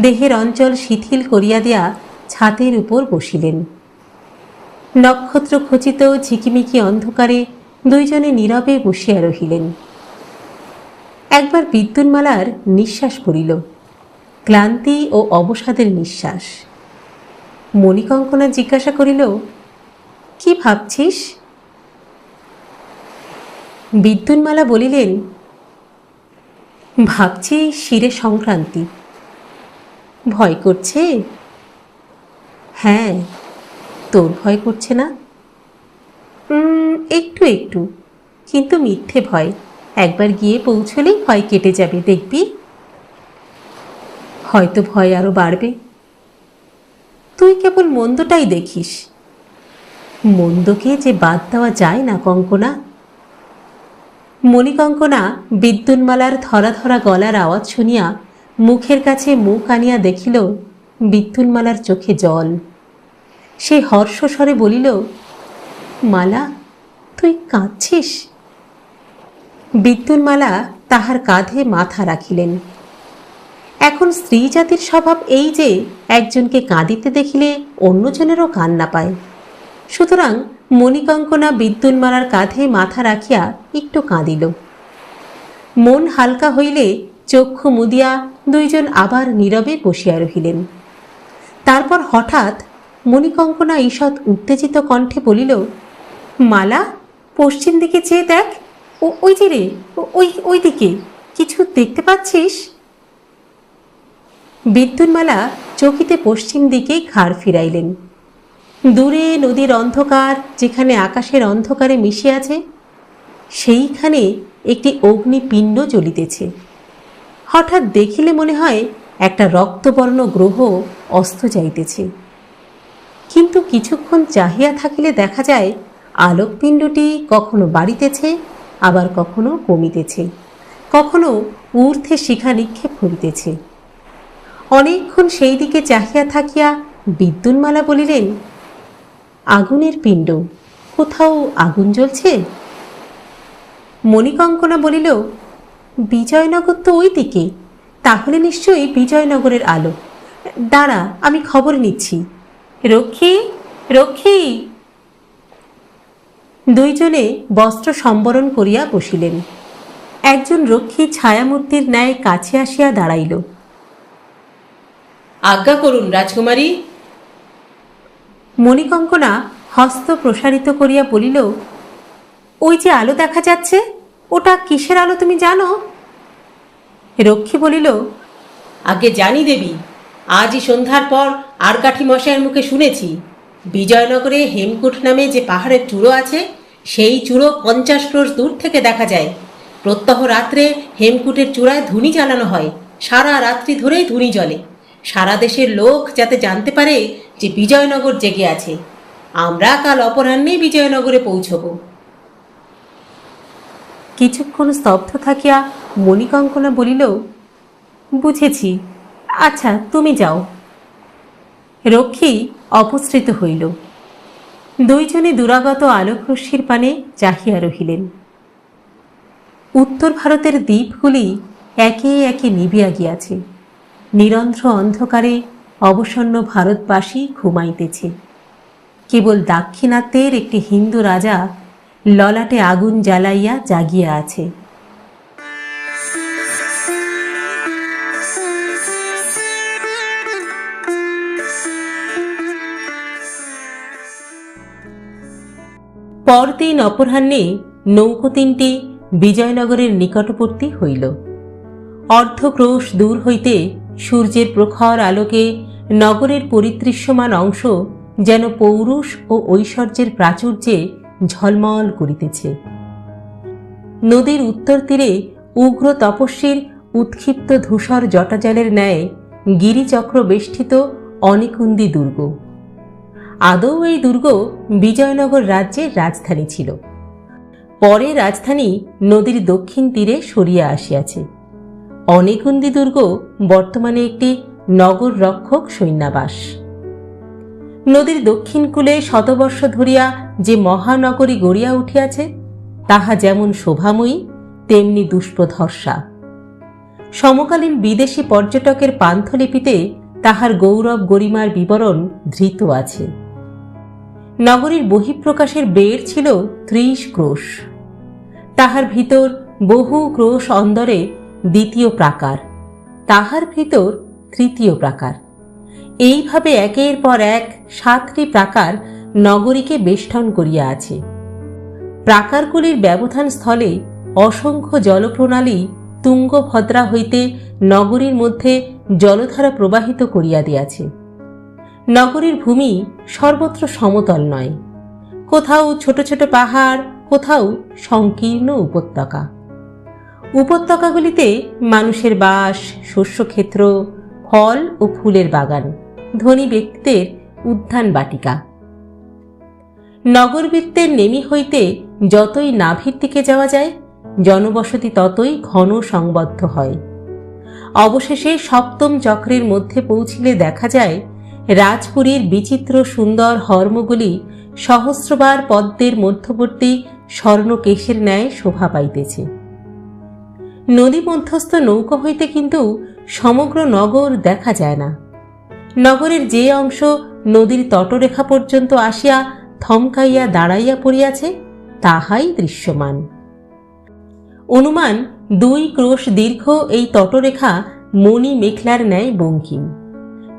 দেহের অঞ্চল শিথিল করিয়া দিয়া ছাতের উপর বসিলেন। নক্ষত্র খচিত ঝিকিমিকি অন্ধকারে দুইজনে নীরবে বসিয়া রহিলেন। একবার বিদ্যুন্মালার নিঃশ্বাস পড়িল, ক্লান্তি ও অবসাদের নিঃশ্বাস। মণিকঙ্কনা জিজ্ঞাসা করিল, কি ভাবছিস? বিদ্যুন্মালা বলিলেন, ভাবছি শিরে সংক্রান্তি। ভয় করছে? হ্যাঁ, তোর ভয় করছে না? একটু একটু, কিন্তু মিথ্যে ভয়। একবার গিয়ে পৌঁছলেই ভয় কেটে যাবে, দেখবি। হয়তো ভয় আরো বাড়বে। তুই কেবল মন্দটাই দেখিস। মন্দকে যে বাদ দেওয়া যায় না কঙ্কনা। মণিকঙ্কনা বিদ্যুন্মালার ধরা ধরা গলার আওয়াজ শুনিয়া মুখের কাছে মুখ আনিয়া দেখিল বিদ্যুন্মালার চোখে জল। সে হর্ষস্বরে বলিল, মালা, তুই কাঁদছিস? বিদ্যুন্মালা তাহার কাঁধে মাথা রাখিলেন। এখন স্ত্রী জাতির স্বভাব এই যে একজনকে কাঁদিতে দেখিলে অন্যজনেরও কান্না পায়। সুতরাং মণিকঙ্কনা বিদ্যুন্মালার কাঁধে মাথা রাখিয়া একটু কাঁদিল। মন হালকা হইলে চক্ষু মুদিয়া দুইজন আবার নীরবে বসিয়া রহিলেন। তারপর হঠাৎ মণিকঙ্কনা ঈষৎ উত্তেজিত কণ্ঠে বলিল, মালা, পশ্চিম দিকে চেয়ে দেখ। ওই যে রে, ওই দিকে কিছু দেখতে পাচ্ছিস? বিদ্যুন্মালা চকিতে পশ্চিম দিকে ঘাড় ফিরাইলেন। দূরে নদীর অন্ধকার যেখানে আকাশের অন্ধকারে মিশে আছে, সেইখানে একটি অগ্নিপিণ্ড জ্বলিতেছে। হঠাৎ দেখিলে মনে হয় একটা রক্তবর্ণ গ্রহ অস্ত যাইতেছে। কিন্তু কিছুক্ষণ চাহিয়া থাকিলে দেখা যায় আলোকপিণ্ডটি কখনো বাড়িতেছে, আবার কখনো কমিতেছে, কখনো ঊর্ধ্বে শিখা নিক্ষেপ করিতেছে। অনেকক্ষণ সেই দিকে চাহিয়া থাকিয়া বিদ্যুন্মালা বলিলেন, আগুনের পিণ্ড, কোথাও আগুন জ্বলছে? মণিকঙ্কনা বলিল, বিজয়নগর তো ওই দিকে, তাহলে নিশ্চয়ই বিজয়নগরের আলো। দাঁড়া, আমি খবর নিচ্ছি। রক্ষী, রক্ষী। দুইজনে বস্ত্র সম্বরণ করিয়া বসিলেন। একজন রক্ষী ছায়ামূর্তির ন্যায় কাছে আসিয়া দাঁড়াইল। আজ্ঞা করুন রাজকুমারী। মণিকঙ্কনা হস্ত প্রসারিত করিয়া বলিল, ওই যে আলো দেখা যাচ্ছে, ওটা কিসের আলো তুমি জানো? রক্ষী বলিল, আগে জানি দেবী, আজই সন্ধ্যার পর আরকাঠি মশাইয়ের মুখে শুনেছি বিজয়নগরে হেমকূট নামে যে পাহাড়ের চূড়ো আছে, সেই চূড়ো 50 ক্রোশ দূর থেকে দেখা যায়। প্রত্যহ রাত্রে হেমকূটের চূড়ায় ধুনি জ্বালানো হয়, সারা রাত্রি ধরেই ধুনি জ্বলে, সারা দেশের লোক যাতে জানতে পারে যে বিজয়নগর জেগে আছে। আমরা কাল অপরাহ্নে বিজয়নগরে পৌঁছব। কিছুক্ষণ স্তব্ধ থাকিয়া মণিকঙ্কনা বলিল, বুঝেছি, আচ্ছা তুমি যাও। রক্ষী অপসৃত হইল। দুইজনে দুরাগত আলোকরশ্মির পানে চাহিয়া রহিলেন। উত্তর ভারতের দ্বীপগুলি একে একে নিবিয়া গিয়াছে। নিরন্ধ্র অন্ধকারে অবসন্ন ভারতবাসী ঘুমাইতেছে। কেবল দাক্ষিণাত্যের একটি হিন্দু রাজা ললাটে আগুন জ্বালাইয়া জাগিয়া আছে। পরদিন অপরাহ্নে নৌকো তিনটি বিজয়নগরের নিকটবর্তী হইল। অর্ধক্রোশ দূর হইতে সূর্যের প্রখর আলোকে নগরের পরিদৃশ্যমান অংশ যেন পৌরুষ ও ঐশ্বর্যের প্রাচুর্যে ঝলমল করিতেছে। নদীর উত্তর তীরে উগ্র তপস্বীর উৎক্ষিপ্ত ধূসর জটাজলের ন্যায় গিরিচক্র বেষ্টিত অনেকুন্দি দুর্গ। আদৌ এই দুর্গ বিজয়নগর রাজ্যের রাজধানী ছিল। পরে রাজধানী নদীর দক্ষিণ তীরে সরিয়া আসিয়াছে। অনেকুন্দি দুর্গ বর্তমানে একটি নগর রক্ষক সৈন্যাবাস। নদীর দক্ষিণ কূলে শতবর্ষ ধরিয়া যে মহানগরী গড়িয়া উঠিয়াছে, তাহা যেমন শোভাময়ী তেমনি দুষ্প্রধর্ষা। সমকালীন বিদেশি পর্যটকের পান্থলিপিতে তাহার গৌরব গরিমার বিবরণ ধৃত আছে। নগরীর বহিঃপ্রকাশের বেড় ছিল 30 ক্রোশ। তাহার ভিতর বহু ক্রোশ অন্দরে দ্বিতীয় প্রাকার, তাহার ভিতর তৃতীয় প্রাকার, এইভাবে একের পর এক 7টি প্রাকার নগরীকে বেষ্টন করিয়া আছে। প্রাকারগুলির ব্যবধান স্থলে অসংখ্য জলপ্রণালী তুঙ্গভদ্রা হইতে নগরীর মধ্যে জলধারা প্রবাহিত করিয়া দিয়াছে। নগরীর ভূমি সর্বত্র সমতল নয়, কোথাও ছোট ছোট পাহাড়, কোথাও সংকীর্ণ উপত্যকা। উপত্যকাগুলিতে মানুষের বাস, শস্যক্ষেত্র, ফল ও ফুলের বাগান, ধনী ব্যক্তিদের উদ্যান বাটিকা। নগরবৃত্তের নেমি হইতে যতই নাভির দিকে যাওয়া যায়, জনবসতি ততই ঘন সংবদ্ধ হয়। অবশেষে 7ম চক্রের মধ্যে পৌঁছিলে দেখা যায় রাজপুরীর বিচিত্র সুন্দর হর্মগুলি সহস্রবার পদ্মের মধ্যবর্তী স্বর্ণকেশের ন্যায় শোভা পাইতেছে। নদী মধ্যস্থ নৌকা হইতে কিন্তু সমগ্র নগর দেখা যায় না। নগরের যে অংশ নদীর তটরেখা পর্যন্ত আসিয়া থমকাইয়া দাঁড়াইয়া পড়িয়াছে, তাহাই দৃশ্যমান। অনুমান 2 ক্রোশ দীর্ঘ এই তটরেখা মণি মেখলার ন্যায় বঙ্কিম।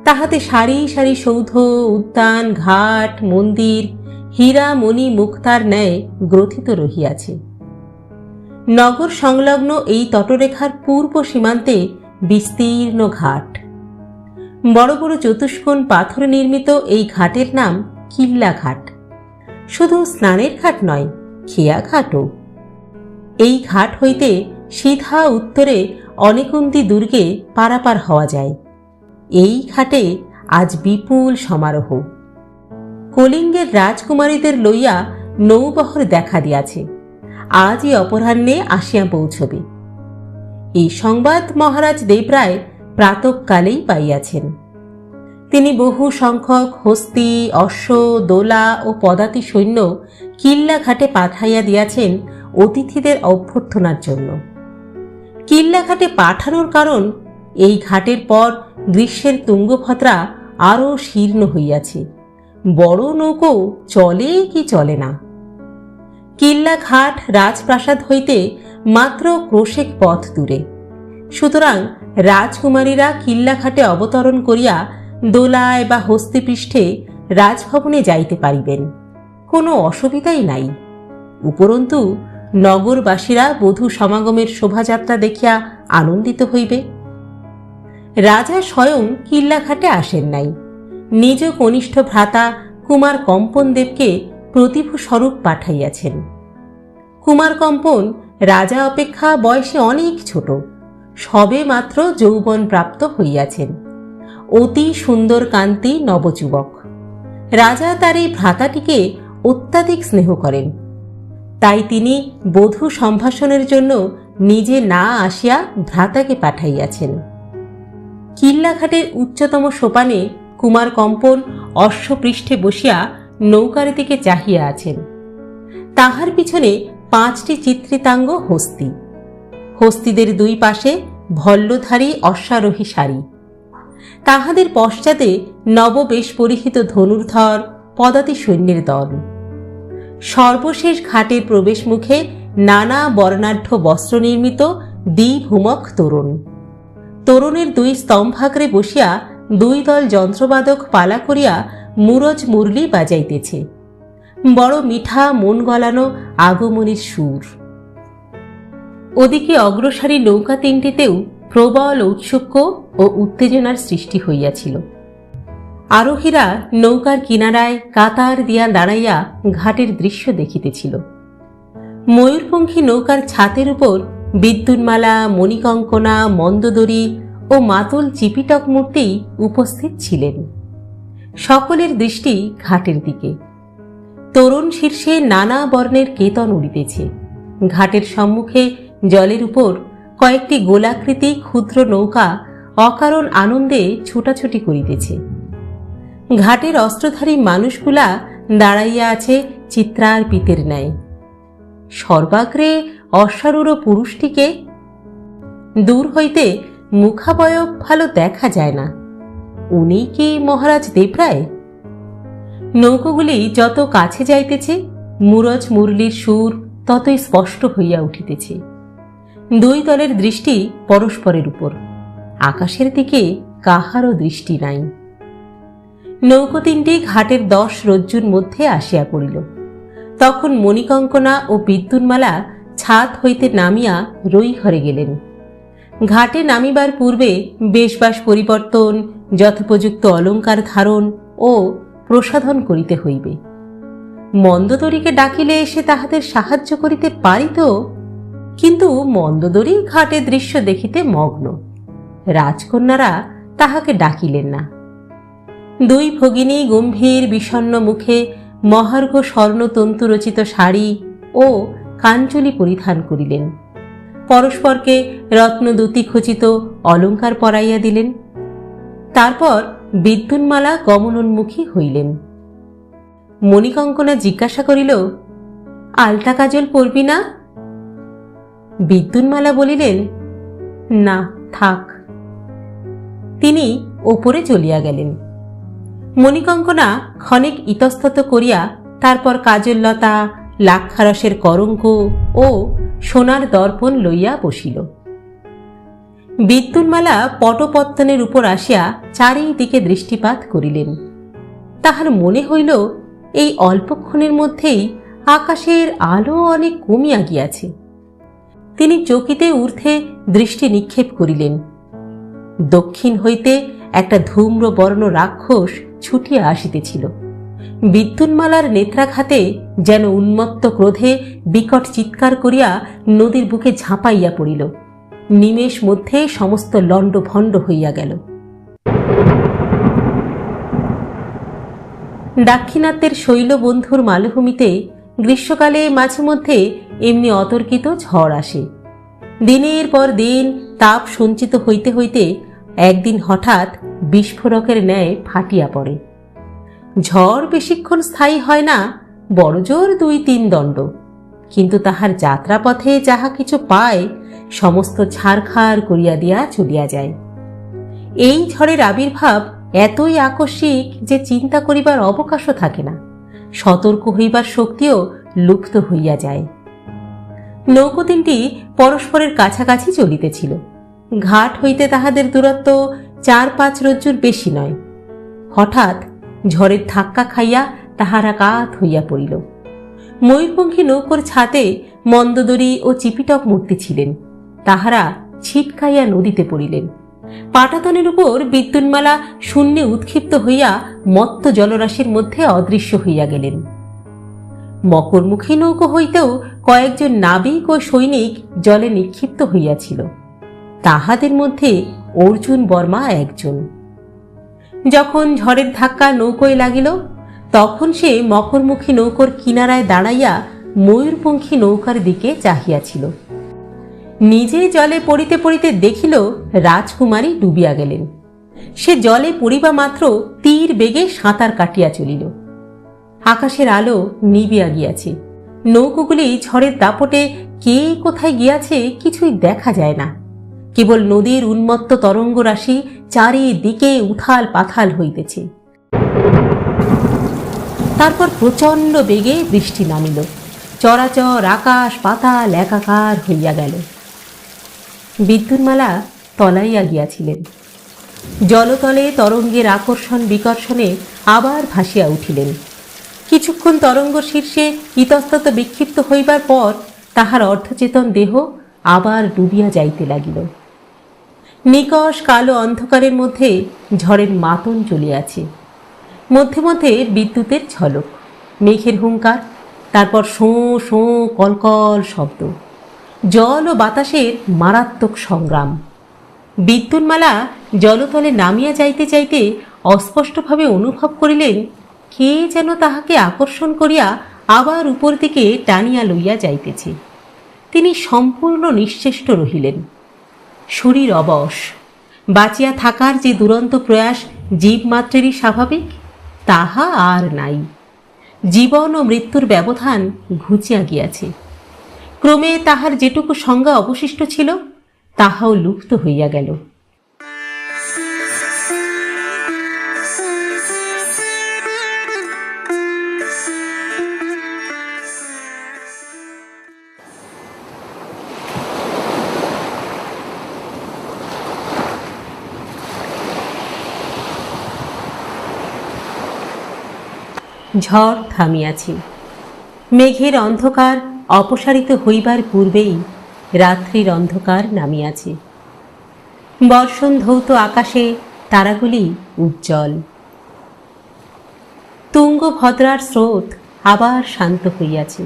তাহাতে সারি সারি সৌধ, উদ্যান, ঘাট, মন্দির হীরা মণি মুক্তার ন্যায় গ্রথিত রহিয়াছে। নগর সংলগ্ন এই তটরেখার পূর্ব সীমান্তে বিস্তীর্ণ ঘাট। বড় বড় চতুষ্কোণ পাথর নির্মিত এই ঘাটের নাম কিল্লা ঘাট। শুধু স্নানের ঘাট নয়, খেয়া ঘাটও। এই ঘাট হইতে সিধা উত্তরে অনেকুন্দি দুর্গে পারাপার হওয়া যায়। এই ঘাটে আজ বিপুল সমারোহ। কলিঙ্গের রাজকুমারীদের লইয়া নৌবহর দেখা দিয়াছে, আজই অপরাহ্নে আসিয়া পৌঁছবে। এই সংবাদ মহারাজ দেবরায় প্রাতঃকালেই পাইয়াছেন। তিনি বহু সংখ্যক হস্তি, অশ্ব, দোলা ও পদাতি সৈন্য কিল্লা ঘাটে পাঠাইয়া দিয়াছেন অতিথিদের অভ্যর্থনার জন্য। কিল্লা ঘাটে পাঠানোর কারণ, এই ঘাটের পর গ্রীষ্মের তুঙ্গভদ্রা আরও শীর্ণ হইয়াছে। বড় নৌকো চলে কি চলে না। কিল্লা ঘাট রাজপ্রাসাদ হইতে মাত্র ক্রোশেক পথ দূরে। সুতরাং রাজকুমারীরা কিল্লা ঘাটে অবতরণ করিয়া দোলায় বা হস্তিপৃষ্ঠে রাজভবনে যাইতে পারিবেন, কোনো অসুবিধাই নাই। উপরন্তু নগরবাসীরা বধূ সমাগমের শোভাযাত্রা দেখিয়া আনন্দিত হইবে। রাজা স্বয়ং কিল্লাঘাটে আসেন নাই, নিজ কনিষ্ঠ ভ্রাতা কুমার কম্পন দেবকে প্রতিভূ স্বরূপ পাঠাইয়াছেন। কুমার কম্পন রাজা অপেক্ষা বয়সে অনেক ছোট, সবে মাত্র যৌবন প্রাপ্ত হইয়াছেন। অতি সুন্দর কান্তি নবযুবক। রাজা তার এই ভ্রাতাটিকে অত্যাধিক স্নেহ করেন, তাই তিনি বধূ সম্ভাষণের জন্য নিজে না আসিয়া ভ্রাতাকে পাঠাইয়াছেন। কিল্লাঘাটের উচ্চতম সোপানে কুমার কম্পন অশ্বপৃষ্ঠে বসিয়া নৌকার দিকে চাহিয়া আছেন। তাহার পিছনে 5টি চিত্রিতাঙ্গ হস্তি। হস্তিদের 2 পাশে ভল্লধারী অশ্বারোহী সারি। তাহাদের পশ্চাতে নববেশ পরিহিত ধনুর্ধর পদাতি সৈন্যের দল। সর্বশেষ ঘাটের প্রবেশ মুখে নানা বর্ণাঢ্য বস্ত্র নির্মিত দ্বিভূমক তোরণ। তোরণের 2 স্তম্ভাগ্রে বসিয়া 2 দল যন্ত্রবাদক পালা করিয়া মুরজ মুরলি বাজাইতেছে। বড় মিঠা মন গলানো আগমনীর সুর। ওদিকে অগ্রসারী নৌকা তিনটিতেও প্রবল ঔৎসুক্য ও উত্তেজনার সৃষ্টি হইয়াছিল। আরোহীরা নৌকার কিনারায় কাতার দিয়া দাঁড়াইয়া ঘাটের দৃশ্য দেখিতেছিল। ময়ূরপঙ্খী নৌকার ছাতের উপর বিদ্যুন্মালা, মণিকঙ্কনা, মন্দোদরী ও মাতুল চিপিটক মূর্তি উপস্থিত ছিলেন। সকলের দৃষ্টি ঘাটের দিকে। তরুণ শীর্ষে নানা বর্ণের কেতন উড়িতেছে। ঘাটের সম্মুখে জলের উপর কয়েকটি গোলাকৃতি ক্ষুদ্র নৌকা অকারণ আনন্দে ছুটাছুটি করিতেছে। ঘাটের অস্ত্রধারী মানুষগুলা দাঁড়াইয়া আছে চিত্রার্পিতের ন্যায়। সর্বাগ্রে অশ্বারূঢ় পুরুষটিকে দূর হইতে মুখাবয়ব ভালো দেখা যায় না। উনি কি মহারাজ দেবরায়? নৌকোগুলি যত কাছে যাইতেছে মুরজ মুরলির সুর ততই স্পষ্ট হইয়া উঠিতেছে। দুই দলের দৃষ্টি পরস্পরের উপর, আকাশের দিকে কাহারও দৃষ্টি নাই। নৌকো তিনটি ঘাটের 10 রজ্জুর মধ্যে আসিয়া পড়িল। তখন মণিকঙ্কনা ও বিদ্যুন্মালা ছাদ হইতে নামিয়া রই ঘরে গেলেন। ঘাটে নামিবার পূর্বে বেশবাস পরিবর্তন, যথোপযুক্ত অলঙ্কার ধারণ ও প্রসাধন করিতে হইবে। মন্দোদরীকে ডাকিলে এসে তাহাদের সাহায্য করিতে পারিত, কিন্তু মন্দোদরী ঘাটে দৃশ্য দেখিতে মগ্ন। রাজকন্যারা তাহাকে ডাকিলেন না। দুই ভগিনী গম্ভীর বিষণ্ণ মুখে মহার্ঘ স্বর্ণতন্তু রচিত শাড়ি ও কাঞ্চলি পরিধান করিলেন। পরস্পরকে রত্নদূতি খচিত অলঙ্কার পরাইয়া দিলেন। তারপর বিদ্যুন্মালা গমনোন্মুখী হইলেন। মণিকঙ্কনা জিজ্ঞাসা করিল, আলতা কাজল পরবি না? বিদ্যুন্মালা বলিলেন, না, থাক। তিনি ওপরে চলিয়া গেলেন। মণিকঙ্কনা ক্ষণিক ইতস্তত করিয়া তারপর কাজললতা, লাক্ষারসের করঙ্ক ও সোনার দর্পণ লইয়া বসিল। বিদ্যুন্মালা পটপত্তনের উপর আসিয়া চারিদিকে দৃষ্টিপাত করিলেন। তাহার মনে হইল এই অল্পক্ষণের মধ্যেই আকাশের আলো অনেক কমিয়া গিয়াছে। তিনি চকিতে ঊর্ধ্বে দৃষ্টি নিক্ষেপ করিলেন। দক্ষিণ হইতে একটা ধূম্রবর্ণ রাক্ষস ছুটিয়া আসিতেছিল। বিদ্যুন্মালার নেত্রাঘাতে যেন উন্মত্ত ক্রোধে বিকট চিৎকার করিয়া নদীর বুকে ঝাঁপাইয়া পড়িল। নিমেষ মধ্যে সমস্ত লণ্ডভণ্ড হইয়া গেল। দাক্ষিণাত্যের শৈলবন্ধুর মালভূমিতে গ্রীষ্মকালে মাঝে মধ্যে এমনি অতর্কিত ঝড় আসে। দিনের পর দিন তাপ সঞ্চিত হইতে হইতে একদিন হঠাৎ বিস্ফোরকের ন্যায় ফাটিয়া পড়ে। ঝড় বেশিক্ষণ স্থায়ী হয় না, বড়জোর 2-3 দণ্ড, কিন্তু তাহার যাত্রাপথে যাহা কিছু পায় সমস্ত ছারখার করিয়া দিয়া চলিয়া যায়। এই ঝড়ের আবির্ভাব এতই আকস্মিক যে চিন্তা করিবার অবকাশও থাকে না, সতর্ক হইবার শক্তিও লুপ্ত হইয়া যায়। নৌকো তিনটি পরস্পরের কাছাকাছি চলিতেছিল। ঘাট হইতে তাহাদের দূরত্ব 4-5 রজ্জুর বেশি নয়। হঠাৎ ঝড়ের ধাক্কা খাইয়া তাহারা কাত হইয়া পড়িল। ময়ূরপঙ্খী নৌকোর ছাতে মন্দোদরী ও চিপিটক মূর্তি ছিলেন। তাহারা ছিটকাইয়া নদীতে পড়িলেন। পাটাতনের উপর বিদ্যুন্মালা শূন্যে উৎক্ষিপ্ত হইয়া মত্ত জলরাশির মধ্যে অদৃশ্য হইয়া গেলেন। মকরমুখী নৌকো হইতেও কয়েকজন নাবিক ও সৈনিক জলে নিক্ষিপ্ত হইয়াছিল। তাহাদের মধ্যে অর্জুন বর্মা একজন। যখন ঝড়ের ধাক্কা নৌকোয় লাগিল, তখন সে মকরমুখী নৌকোর কিনারায় দাঁড়াইয়া ময়ূরপঙ্খী নৌকার দিকে চাহিয়াছিল। নিজে জলে পড়িতে পড়িতে দেখিল রাজকুমারী ডুবিয়া গেলেন। সে জলে পড়িবা মাত্র তীর বেগে সাঁতার কাটিয়া চলিল। আকাশের আলো নিবিয়া গিয়াছে। নৌকোগুলি ঝড়ের দাপটে কে কোথায় গিয়াছে কিছুই দেখা যায় না। কেবল নদীর উন্মত্ত তরঙ্গ রাশি চারিদিকে উথাল পাথাল হইতেছে। তারপর প্রচণ্ড বেগে বৃষ্টি নামিল। চরাচর আকাশ পাতাল একাকার হইয়া গেল। বিদ্যুন্মালা তলাইয়া গিয়াছিলেন। জলতলে তরঙ্গের আকর্ষণ বিকর্ষণে আবার ভাসিয়া উঠিলেন, কিছুক্ষণ তরঙ্গ শীর্ষে ইতস্তত বিক্ষিপ্ত হইবার পর তাহার অর্ধচেতন দেহ আবার ডুবিয়া যাইতে লাগিল। নিকষ কালো অন্ধকারের মধ্যে ঝড়ের মাতন চলিয়াছে। মধ্যে মধ্যে বিদ্যুতের ঝলক, মেঘের হুঙ্কার, তারপর শোঁ শোঁ কলকল শব্দ, জল ও বাতাসের মারাত্মক সংগ্রাম। বিদ্যুন্মালা জলতলে নামিয়া যাইতে যাইতে অস্পষ্টভাবে অনুভব করিলেন কে যেন তাহাকে আকর্ষণ করিয়া আবার উপর দিকে টানিয়া লইয়া যাইতেছে। তিনি সম্পূর্ণ নিশ্চেষ্ট রহিলেন। শরীর অবশ, বাঁচিয়া থাকার যে দুরন্ত প্রয়াস জীবমাত্রেরই স্বাভাবিক, তাহা আর নাই। জীবন ও মৃত্যুর ব্যবধান ঘুচিয়া গিয়াছে। ক্রমে তাহার যেটুকু সংজ্ঞা অবশিষ্ট ছিল তাহাও লুপ্ত হইয়া গেল। ঝড় থামিয়াছে। মেঘের অন্ধকার অপসারিত হইবার পূর্বেই রাত্রির অন্ধকার নামিয়াছে। বর্ষণ ধৌত আকাশে তারাগুলি উজ্জ্বল। তুঙ্গভদ্রার স্রোত আবার শান্ত হইয়াছে।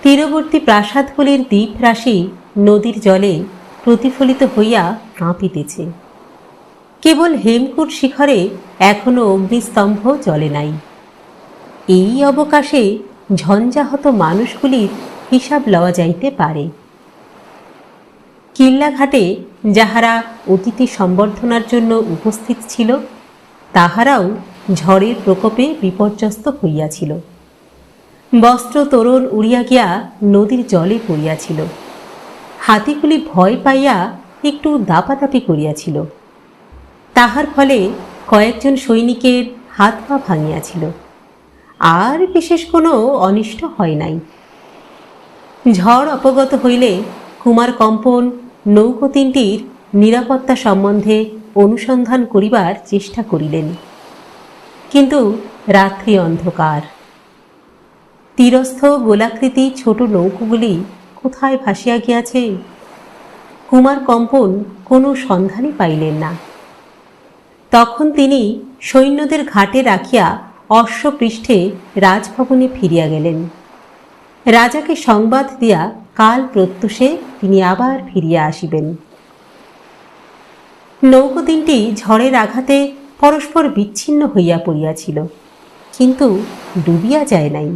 তীরবর্তী প্রাসাদগুলির দ্বীপ রাশি নদীর জলে প্রতিফলিত হইয়া কাঁপিতেছে। কেবল হেমকূট শিখরে এখনো অগ্নিস্তম্ভ জ্বলে নাই। এই অবকাশে ঝঞ্ঝাহত মানুষগুলির হিসাব লওয়া যাইতে পারে। কিল্লাঘাটে যাহারা অতিথি সম্বর্ধনার জন্য উপস্থিত ছিল, তাহারাও ঝড়ের প্রকোপে বিপর্যস্ত হইয়াছিল। বস্ত্র তোরণ উড়িয়া গিয়া নদীর জলে পড়িয়াছিল। হাতিগুলি ভয় পাইয়া একটু দাপাদাপি করিয়াছিল। তাহার ফলে কয়েকজন সৈনিকের হাত পা ভাঙিয়াছিল। আর বিশেষ কোনো অনিষ্ট হয় নাই। ঝড় অপগত হইলে কুমার কম্পন নৌকো তিনটির নিরাপত্তা সম্বন্ধে অনুসন্ধান করিবার চেষ্টা করিলেন, কিন্তু রাত্রি অন্ধকার। তীরস্থ গোলাকৃতি ছোট নৌকোগুলি কোথায় ভাসিয়া গিয়াছে, কুমার কম্পন কোনো সন্ধানই পাইলেন না। তখন তিনি সৈন্যদের ঘাটে রাখিয়া অশ্বপৃষ্ঠে রাজভবনে ফিরিয়া গেলেন। রাজাকে সংবাদ দিয়া কাল প্রত্যুষে তিনি আবার ফিরিয়া আসিবেন। নৌকো তিনটি ঝড়ের আঘাতে পরস্পর বিচ্ছিন্ন হইয়া পড়িয়াছিল, কিন্তু ডুবিয়া যায় নাই।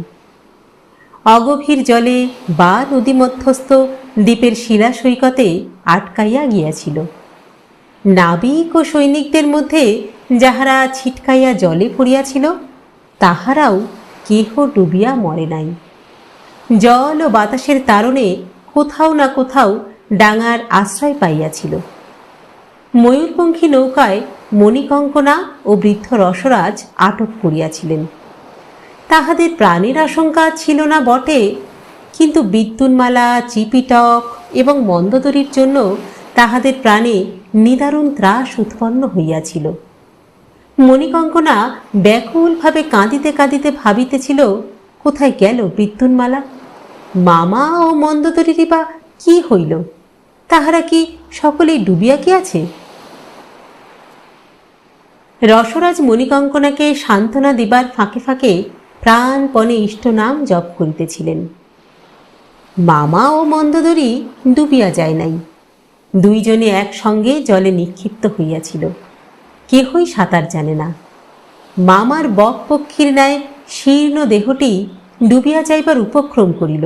অগভীর জলে বা নদী মধ্যস্থ দ্বীপের শিলা সৈকতে আটকাইয়া গিয়াছিল। নাবিক ও সৈনিকদের মধ্যে যাহারা ছিটকাইয়া জলে পড়িয়াছিল, তাহারাও কেহ ডুবিয়া মরে নাই। জল ও বাতাসের তারণে কোথাও না কোথাও ডাঙার আশ্রয় পাইয়াছিল। ময়ূরপঙ্খী নৌকায় মণিকঙ্কনা ও বৃদ্ধ রসরাজ আটক করিয়াছিলেন। তাহাদের প্রাণের আশঙ্কা ছিল না বটে, কিন্তু বিদ্যুন্মালা, চিপিটক এবং মন্দোদরীর জন্য তাহাদের প্রাণে নিদারুণ ত্রাস উৎপন্ন হইয়াছিল। মণিকঙ্কনা ব্যাকুলভাবে কাঁদিতে কাঁদিতে ভাবিতেছিল, কোথায় গেল বিদ্যুন্মালা? মামা ও মন্দোদরীরই বা কি হইল? তাহারা কি সকলেই ডুবিয়া গিয়াছে? রসরাজ মণিকঙ্কনাকে সান্ত্বনা দিবার ফাঁকে ফাঁকে প্রাণপণে ইষ্ট নাম জপ করিতেছিলেন। মামা ও মন্দোদরী ডুবিয়া যায় নাই। দুইজনে একসঙ্গে জলে নিক্ষিপ্ত হইয়াছিল। কেহই সাঁতার জানে না। মামার বক পক্ষীর ন্যায় শীর্ণ দেহটি ডুবিয়া যাইবার উপক্রম করিল।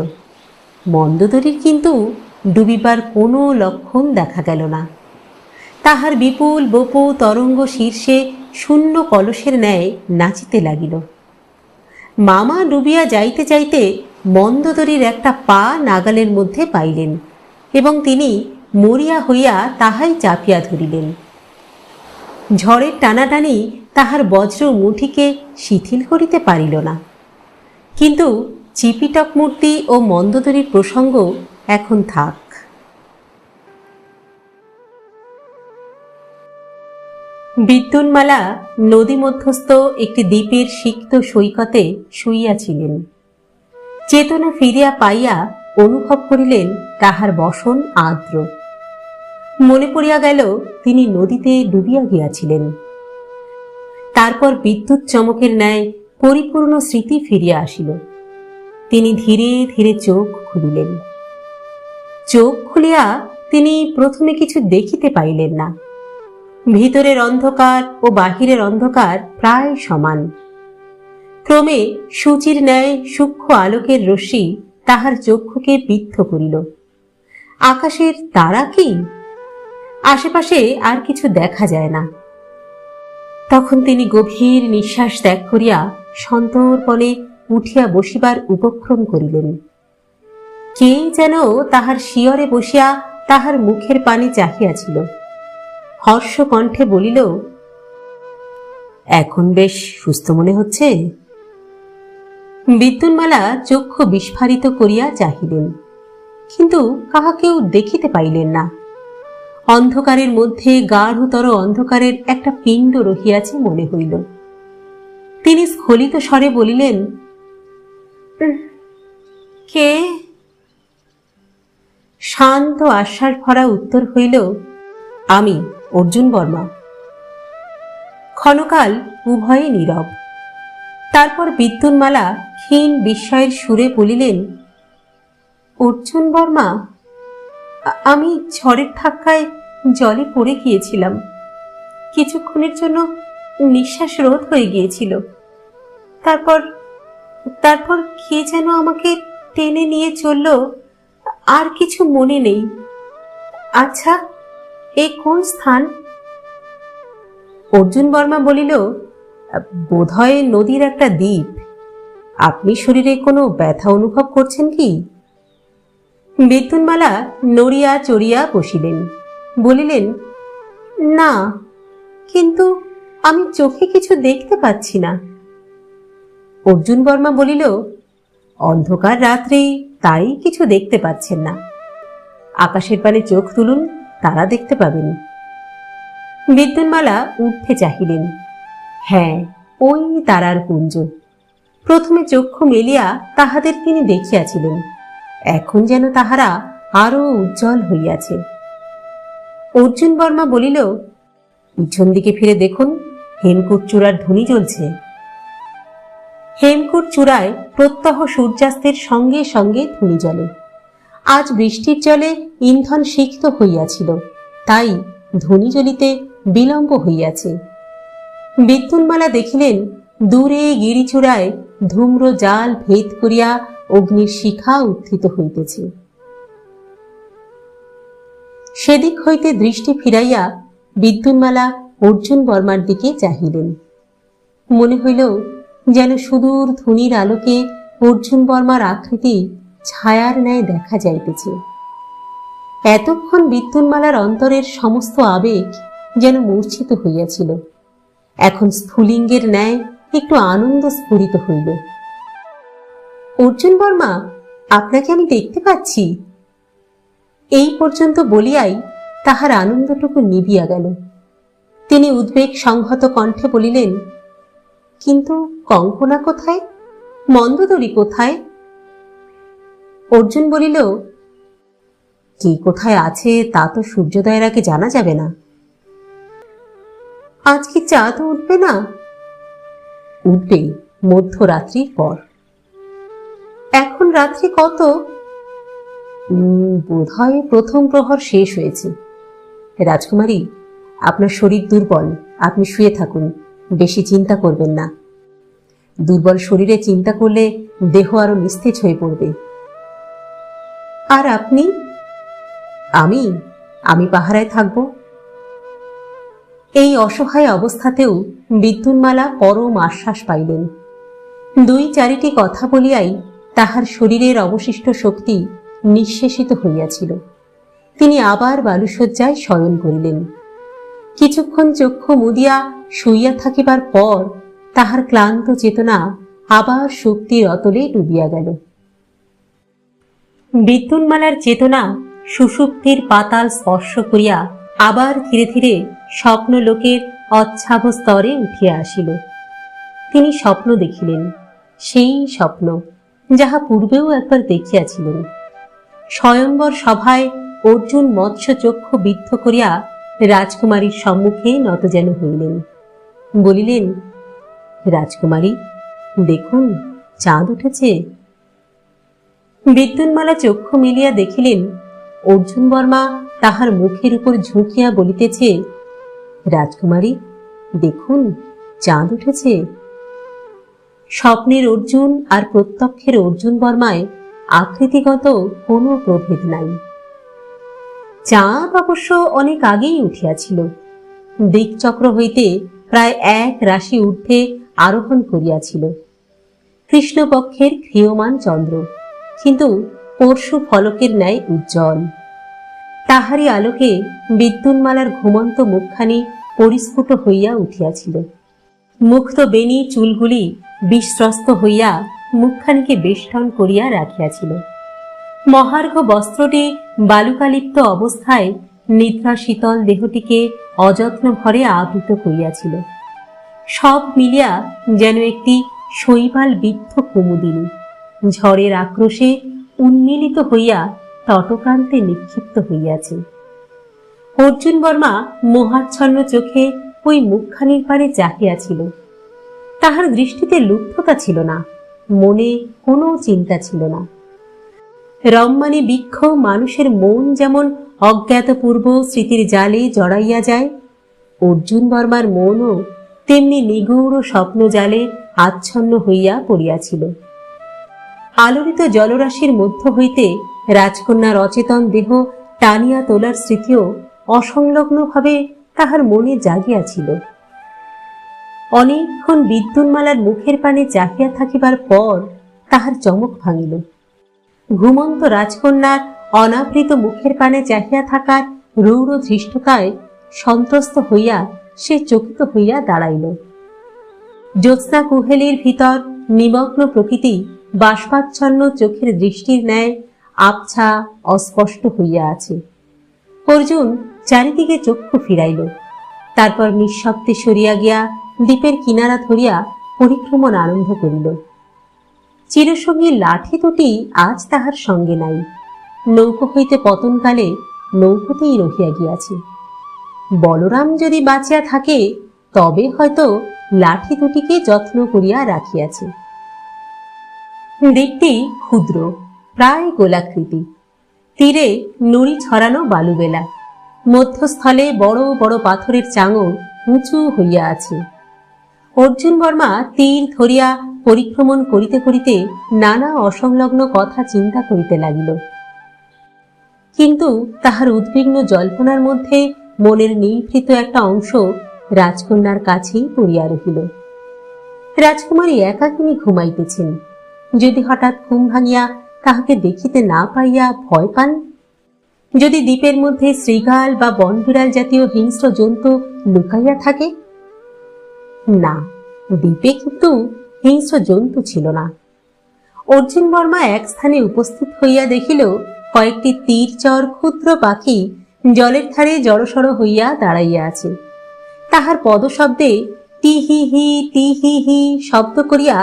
মন্দোদরীর কিন্তু ডুবিবার কোনো লক্ষণ দেখা গেল না। তাহার বিপুল বপু তরঙ্গ শীর্ষে শূন্য কলসের ন্যায় নাচিতে লাগিল। মামা ডুবিয়া যাইতে যাইতে মন্দোদরীর একটা পা নাগালের মধ্যে পাইলেন এবং তিনি মরিয়া হইয়া তাহাই চাপিয়া ধরিলেন। ঝড়ের টানাটানি তাহার বজ্র মুঠিকে শিথিল করিতে পারিল না, কিন্তু চিপিটক মূর্তি ও মন্দোদরীর প্রসঙ্গ এখন থাক। বিদ্যুন্মালা নদী মধ্যস্থ একটি দ্বীপের সিক্ত সৈকতে শুইয়াছিলেন। চেতনা ফিরিয়া পাইয়া অনুভব করিলেন তাহার বসন আর্দ্র। মনে পড়িয়া গেল তিনি নদীতে ডুবিয়া গিয়াছিলেন। তারপর বিদ্যুৎ চমকের ন্যায় পরিপূর্ণ স্মৃতি ফিরিয়া আসিল। তিনি ধীরে ধীরে চোখ খুলিলেন। চোখ খুলিয়া তিনি প্রথমে কিছু দেখিতে পাইলেন না। ভিতরের অন্ধকার ও বাহিরের অন্ধকার প্রায় সমান। ক্রমে সূচির ন্যায় সূক্ষ্ম আলোকের রশ্মি তাহার চক্ষুকে বিদ্ধ করিল। আকাশের তারা কি? আশেপাশে আর কিছু দেখা যায় না। তখন তিনি গভীর নিঃশ্বাস ত্যাগ করিয়া সন্তর্পণে উঠিয়া বসিবার উপক্রম করিলেন। কে যেন তাহার শিয়রে বসিয়া তাহার মুখের পানে চাহিয়াছিল। হর্ষ কণ্ঠে বলিল, এখন বেশ সুস্থ মনে হচ্ছে। বিদ্যুন্মালা চক্ষু বিস্ফারিত করিয়া চাহিলেন, কিন্তু কাহাকেও দেখিতে পাইলেন না। অন্ধকারের মধ্যে গাঢ়তর অন্ধকারের একটা পিণ্ড রহিয়াছে মনে হইল। তিনি স্খলিত স্বরে বলিলেন, কে? শান্ত আশ্বাস ভরা উত্তর হইল, আমি অর্জুন বর্মা। ক্ষণকাল উভয়ে নীরব। তারপর বিদ্যুন্মালা ক্ষীণ বিস্ময়ের সুরে বলিলেন, অর্জুন বর্মা, আমি ঝড়ের ধাক্কায় জলে পড়ে গিয়েছিলাম। কিছুক্ষণের জন্য নিঃশ্বাস রোধ হয়ে গিয়েছিল। তারপর কে যেন আমাকে টেনে নিয়ে চলল, আর কিছু মনে নেই। আচ্ছা, এ কোন স্থান? অর্জুন বর্মা বলিল, বোধহয় নদীর একটা দ্বীপ। আপনি শরীরে কোনো ব্যথা অনুভব করছেন কি? বিদ্যুন্মালা নড়িয়া চড়িয়া বসিলেন। বলিলেন, না, কিন্তু আমি চোখে কিছু দেখতে পাচ্ছি না। অর্জুন বর্মা বলিল, অন্ধকার রাত্রে তাই কিছু দেখতে পাচ্ছেন না। আকাশের পানে চোখ তুলুন, তারা দেখতে পাবেন। বিদ্যুন্মালা ঊর্ধ্বে চাহিলেন। হ্যাঁ, ওই তারার পুঞ্জ। প্রথমে চক্ষু মেলিয়া তাহাদের তিনি দেখিয়াছিলেন, এখন যেন তাহারা আরো উজ্জ্বল হইয়াছে। অর্জুন বর্মা বলিল, পিছন দিকে ফিরে দেখুন, হেমকূট চূড়ার ধূনি জ্বলছে। হেমকূট চূড়ায় প্রত্যহ সূর্যাস্তের সঙ্গে সঙ্গে ধূনি জ্বলে। আজ বৃষ্টির জলে ইন্ধন সিক্ত হইয়াছিল, তাই ধূনি জ্বলিতে বিলম্ব হইয়াছে। বিদ্যুন্মালা দেখিলেন, দূরে গিরিচূড়ায় ধূম্র জাল ভেদ করিয়া অগ্নির শিখা উত্থিত হইতেছে। সেদিক হইতে দৃষ্টি ফিরাইয়া বিদ্যুন্মালা অর্জুন বর্মার দিকে চাহিলেন। মনে হইল যেন সুদূর ধূনির আলোকে অর্জুন বর্মার আকৃতি ছায়ার ন্যায় দেখা যাইতেছে। এতক্ষণ বিদ্যুন্মালার অন্তরের সমস্ত আবেগ যেন মূর্ছিত হইয়াছিল। এখন স্ফুলিঙ্গের ন্যায় একটু আনন্দ স্ফুরিত হইল। অর্জুন বর্মা, আপনাকে আমি দেখতে পাচ্ছি। এই পর্যন্ত বলিয়াই তাহার আনন্দটুকু নিবিয়া গেল। তিনি উদ্বেগ সংহত কণ্ঠে বলিলেন, কিন্তু কঙ্কনা কোথায়? মন্দোদরী কোথায়? অর্জুন বলিল, কে কোথায় আছে তা তো সূর্যোদয়ের আগে জানা যাবে না। আজ কি চাঁদ উঠবে না? উঠবে মধ্যরাত্রির পর। এখন রাত্রি কত? বোধহয় প্রথম প্রহর শেষ হয়েছে। রাজকুমারী, আপনার শরীর দুর্বল, আপনি শুয়ে থাকুন, বেশি চিন্তা করবেন না। দুর্বল শরীরে চিন্তা করলে দেহ আরো নিস্তেজ হয়ে পড়বে। আর আপনি? আমি পাহারায় থাকব। এই অসহায় অবস্থাতেও বিদ্যুন্মালা পরম আশ্বাস পাইলেন। দুই চারিটি কথা বলিয়াই তাহার শরীরের অবশিষ্ট শক্তি নিঃশেষিত হইয়াছিল। তিনি আবার বালুশয্যায় শয়ন করিলেন। কিছুক্ষণ চক্ষু মুদিয়া শুইয়া থাকিবার পর তাহার ক্লান্ত চেতনা আবার শক্তির অতলে ডুবিয়া গেল। বিদ্যুন্মালার চেতনা সুষুপ্তির পাতাল স্পর্শ করিয়া আবার ধীরে ধীরে স্বপ্নলোকের অচ্ছাভ স্তরে উঠিয়া আসিল। তিনি স্বপ্ন দেখিলেন, সেই স্বপ্ন যাহা পূর্বেও একবার দেখিয়াছিলেন। স্বয়ম্বর সভায় অর্জুন মৎস্য চক্ষু বিদ্ধ করিয়া রাজকুমারীর সম্মুখে নতজানু হইলেন। বলিলেন, রাজকুমারী, দেখুন, চাঁদ উঠেছে। বিদ্যুন্মালা চক্ষু মিলিয়া দেখিলেন অর্জুন বর্মা তাহার মুখের উপর ঝুঁকিয়া বলিতেছে, রাজকুমারী, দেখুন, চাঁদ উঠেছে। স্বপ্নের অর্জুন আর প্রত্যক্ষের অর্জুন বর্মায় আকৃতিগত কোনো প্রভেদ নাই। চাঁদ অবশ্য অনেক আগেই উঠিয়াছিল, দিকচক্র হইতে প্রায় এক রাশি ঊর্ধ্বে আরোহণ করিয়াছিল। কৃষ্ণপক্ষের ক্ষীয়মান চন্দ্র কিন্তু পরশু ফলকের ন্যায় উজ্জ্বল। তাহারই আলোকে বিদ্যুন্মালার ঘুমন্ত মুখখানি পরিস্ফুট হইয়া উঠিয়াছিল। মুক্ত বেণী চুলগুলি বিস্ত্রস্ত হইয়া মুখখানিকে বেষ্টন করিয়া রাখিয়াছিল। মহার্ঘ বস্ত্রটি বালুকালিপ্ত অবস্থায় নিদ্রা শীতল দেহটিকে অযত্ন ভরে আবৃত করিয়াছিল। সব মিলিয়া যেন একটি শৈবাল বিদ্ধ কুমুদিনী ঝড়ের আক্রোশে উন্মীলিত হইয়া তটপ্রান্তে নিক্ষিপ্ত হইয়াছে। অর্জুন বর্মা মোহাচ্ছন্ন চোখে ওই মুখখানির পানে চাহিয়াছিল। তাহার দৃষ্টিতে লুব্ধতা ছিল না, মনে কোনো চিন্তা ছিল না। রম্মানী বৃক্ষ মানুষের মন যেমন অজ্ঞাতপূর্ব স্মৃতির জালে জড়াইয়া যায়, অর্জুন বর্মার মনও তেমনি নিগূঢ় স্বপ্ন জালে আচ্ছন্ন হইয়া পড়িয়াছিল। আলোড়িত জলরাশির মধ্য হইতে রাজকন্যার অচেতন দেহ টানিয়া তোলার স্মৃতিও অসংলগ্নভাবে তাহার মনে জাগিয়াছিল। অনেকক্ষণ বিদ্যুন্মালার মুখের পানে চাহিয়া থাকিবার পর তাহার চমক ভাঙিল। ঘুমন্ত রাজকন্যার অনাবৃত মুখের পানে চাহিয়া থাকার রৌদ্র ধৃষ্টতায় সন্ত্রস্ত হইয়া সে চকিত হইয়া দাঁড়াইল। জ্যোৎস্না কুহেলির ভিতর নিমগ্ন প্রকৃতি বাষ্পাচ্ছন্ন চোখের দৃষ্টির ন্যায় আবছা অস্পষ্ট হইয়া আছে। অর্জুন চারিদিকে চক্ষু ফিরাইল, তারপর নিঃশব্দে সরিয়া গিয়া দ্বীপের কিনারা ধরিয়া পরিক্রমণ আরম্ভ করিল। চিরসঙ্গী লাঠি দুটি আজ তাহার সঙ্গে নাই। নৌকো হইতে পতনকালে নৌকোতেই রহিয়া গিয়াছে। বলরাম যদি বাঁচিয়া থাকে তবে হয়তো লাঠি দুটিকে যত্ন করিয়া রাখিয়াছে। দ্বীপটি ক্ষুদ্র, প্রায় গোলাকৃতি। তীরে নুড়ি ছড়ানো বালুবেলা, মধ্যস্থলে বড় বড় পাথরের চাঙর উঁচু হইয়া আছে। অর্জুন বর্মা তীর ধরিয়া পরিক্রমণ করিতে করিতে নানা অসংলগ্ন কথা চিন্তা করিতে লাগিল। কিন্তু তাহার উদ্বিগ্ন জল্পনার মধ্যে মনের নিভৃত একটা অংশ রাজকন্যার কাছেই পড়িয়া রহিল। রাজকুমারী একাকিনী ঘুমাইতেছেন। যদি হঠাৎ ঘুম ভাঙিয়া তাহাকে দেখিতে না পাইয়া ভয় পান, যদি দ্বীপের মধ্যে শৃগাল বা বনবিড়াল জাতীয় হিংস্র জন্তু লুকাইয়া থাকে। না, দ্বীপে কিন্তু হিংস্র জন্তু ছিল না। অর্জুন বর্মা এক স্থানে উপস্থিত হইয়া দেখিল কয়েকটি তীরচর ক্ষুদ্র পাখি জলের ধারে জড়সড় হইয়া দাঁড়াইয়া আছে। তাহার পদশব্দে টি হি হি টি হি হি শব্দ করিয়া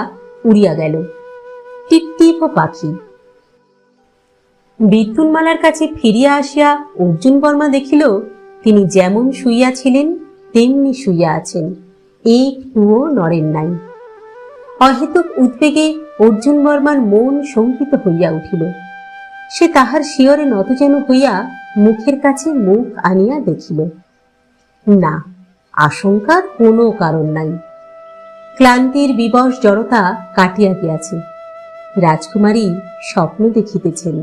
উড়িয়া গেল। টিপটিপ পাখি। বিদ্যুন্মালার কাছে ফিরিয়া আসিয়া অর্জুন বর্মা দেখিল তিনি যেমন শুইয়াছিলেন তেমনি শুইয়া আছেন, একটুও নড়েন নাই। অহেতুক উদ্বেগে অর্জুন বর্মার মন শঙ্কিত হইয়া উঠিল। সে তাহার শিয়রে নতজানু হইয়া মুখের কাছে মুখ আনিয়া দেখিল, না, আশঙ্কার কোনো কারণ নাই। ক্লান্তির বিবশ জড়তা কাটিয়া গিয়াছে। রাজকুমারী স্বপ্ন দেখিতেছেন।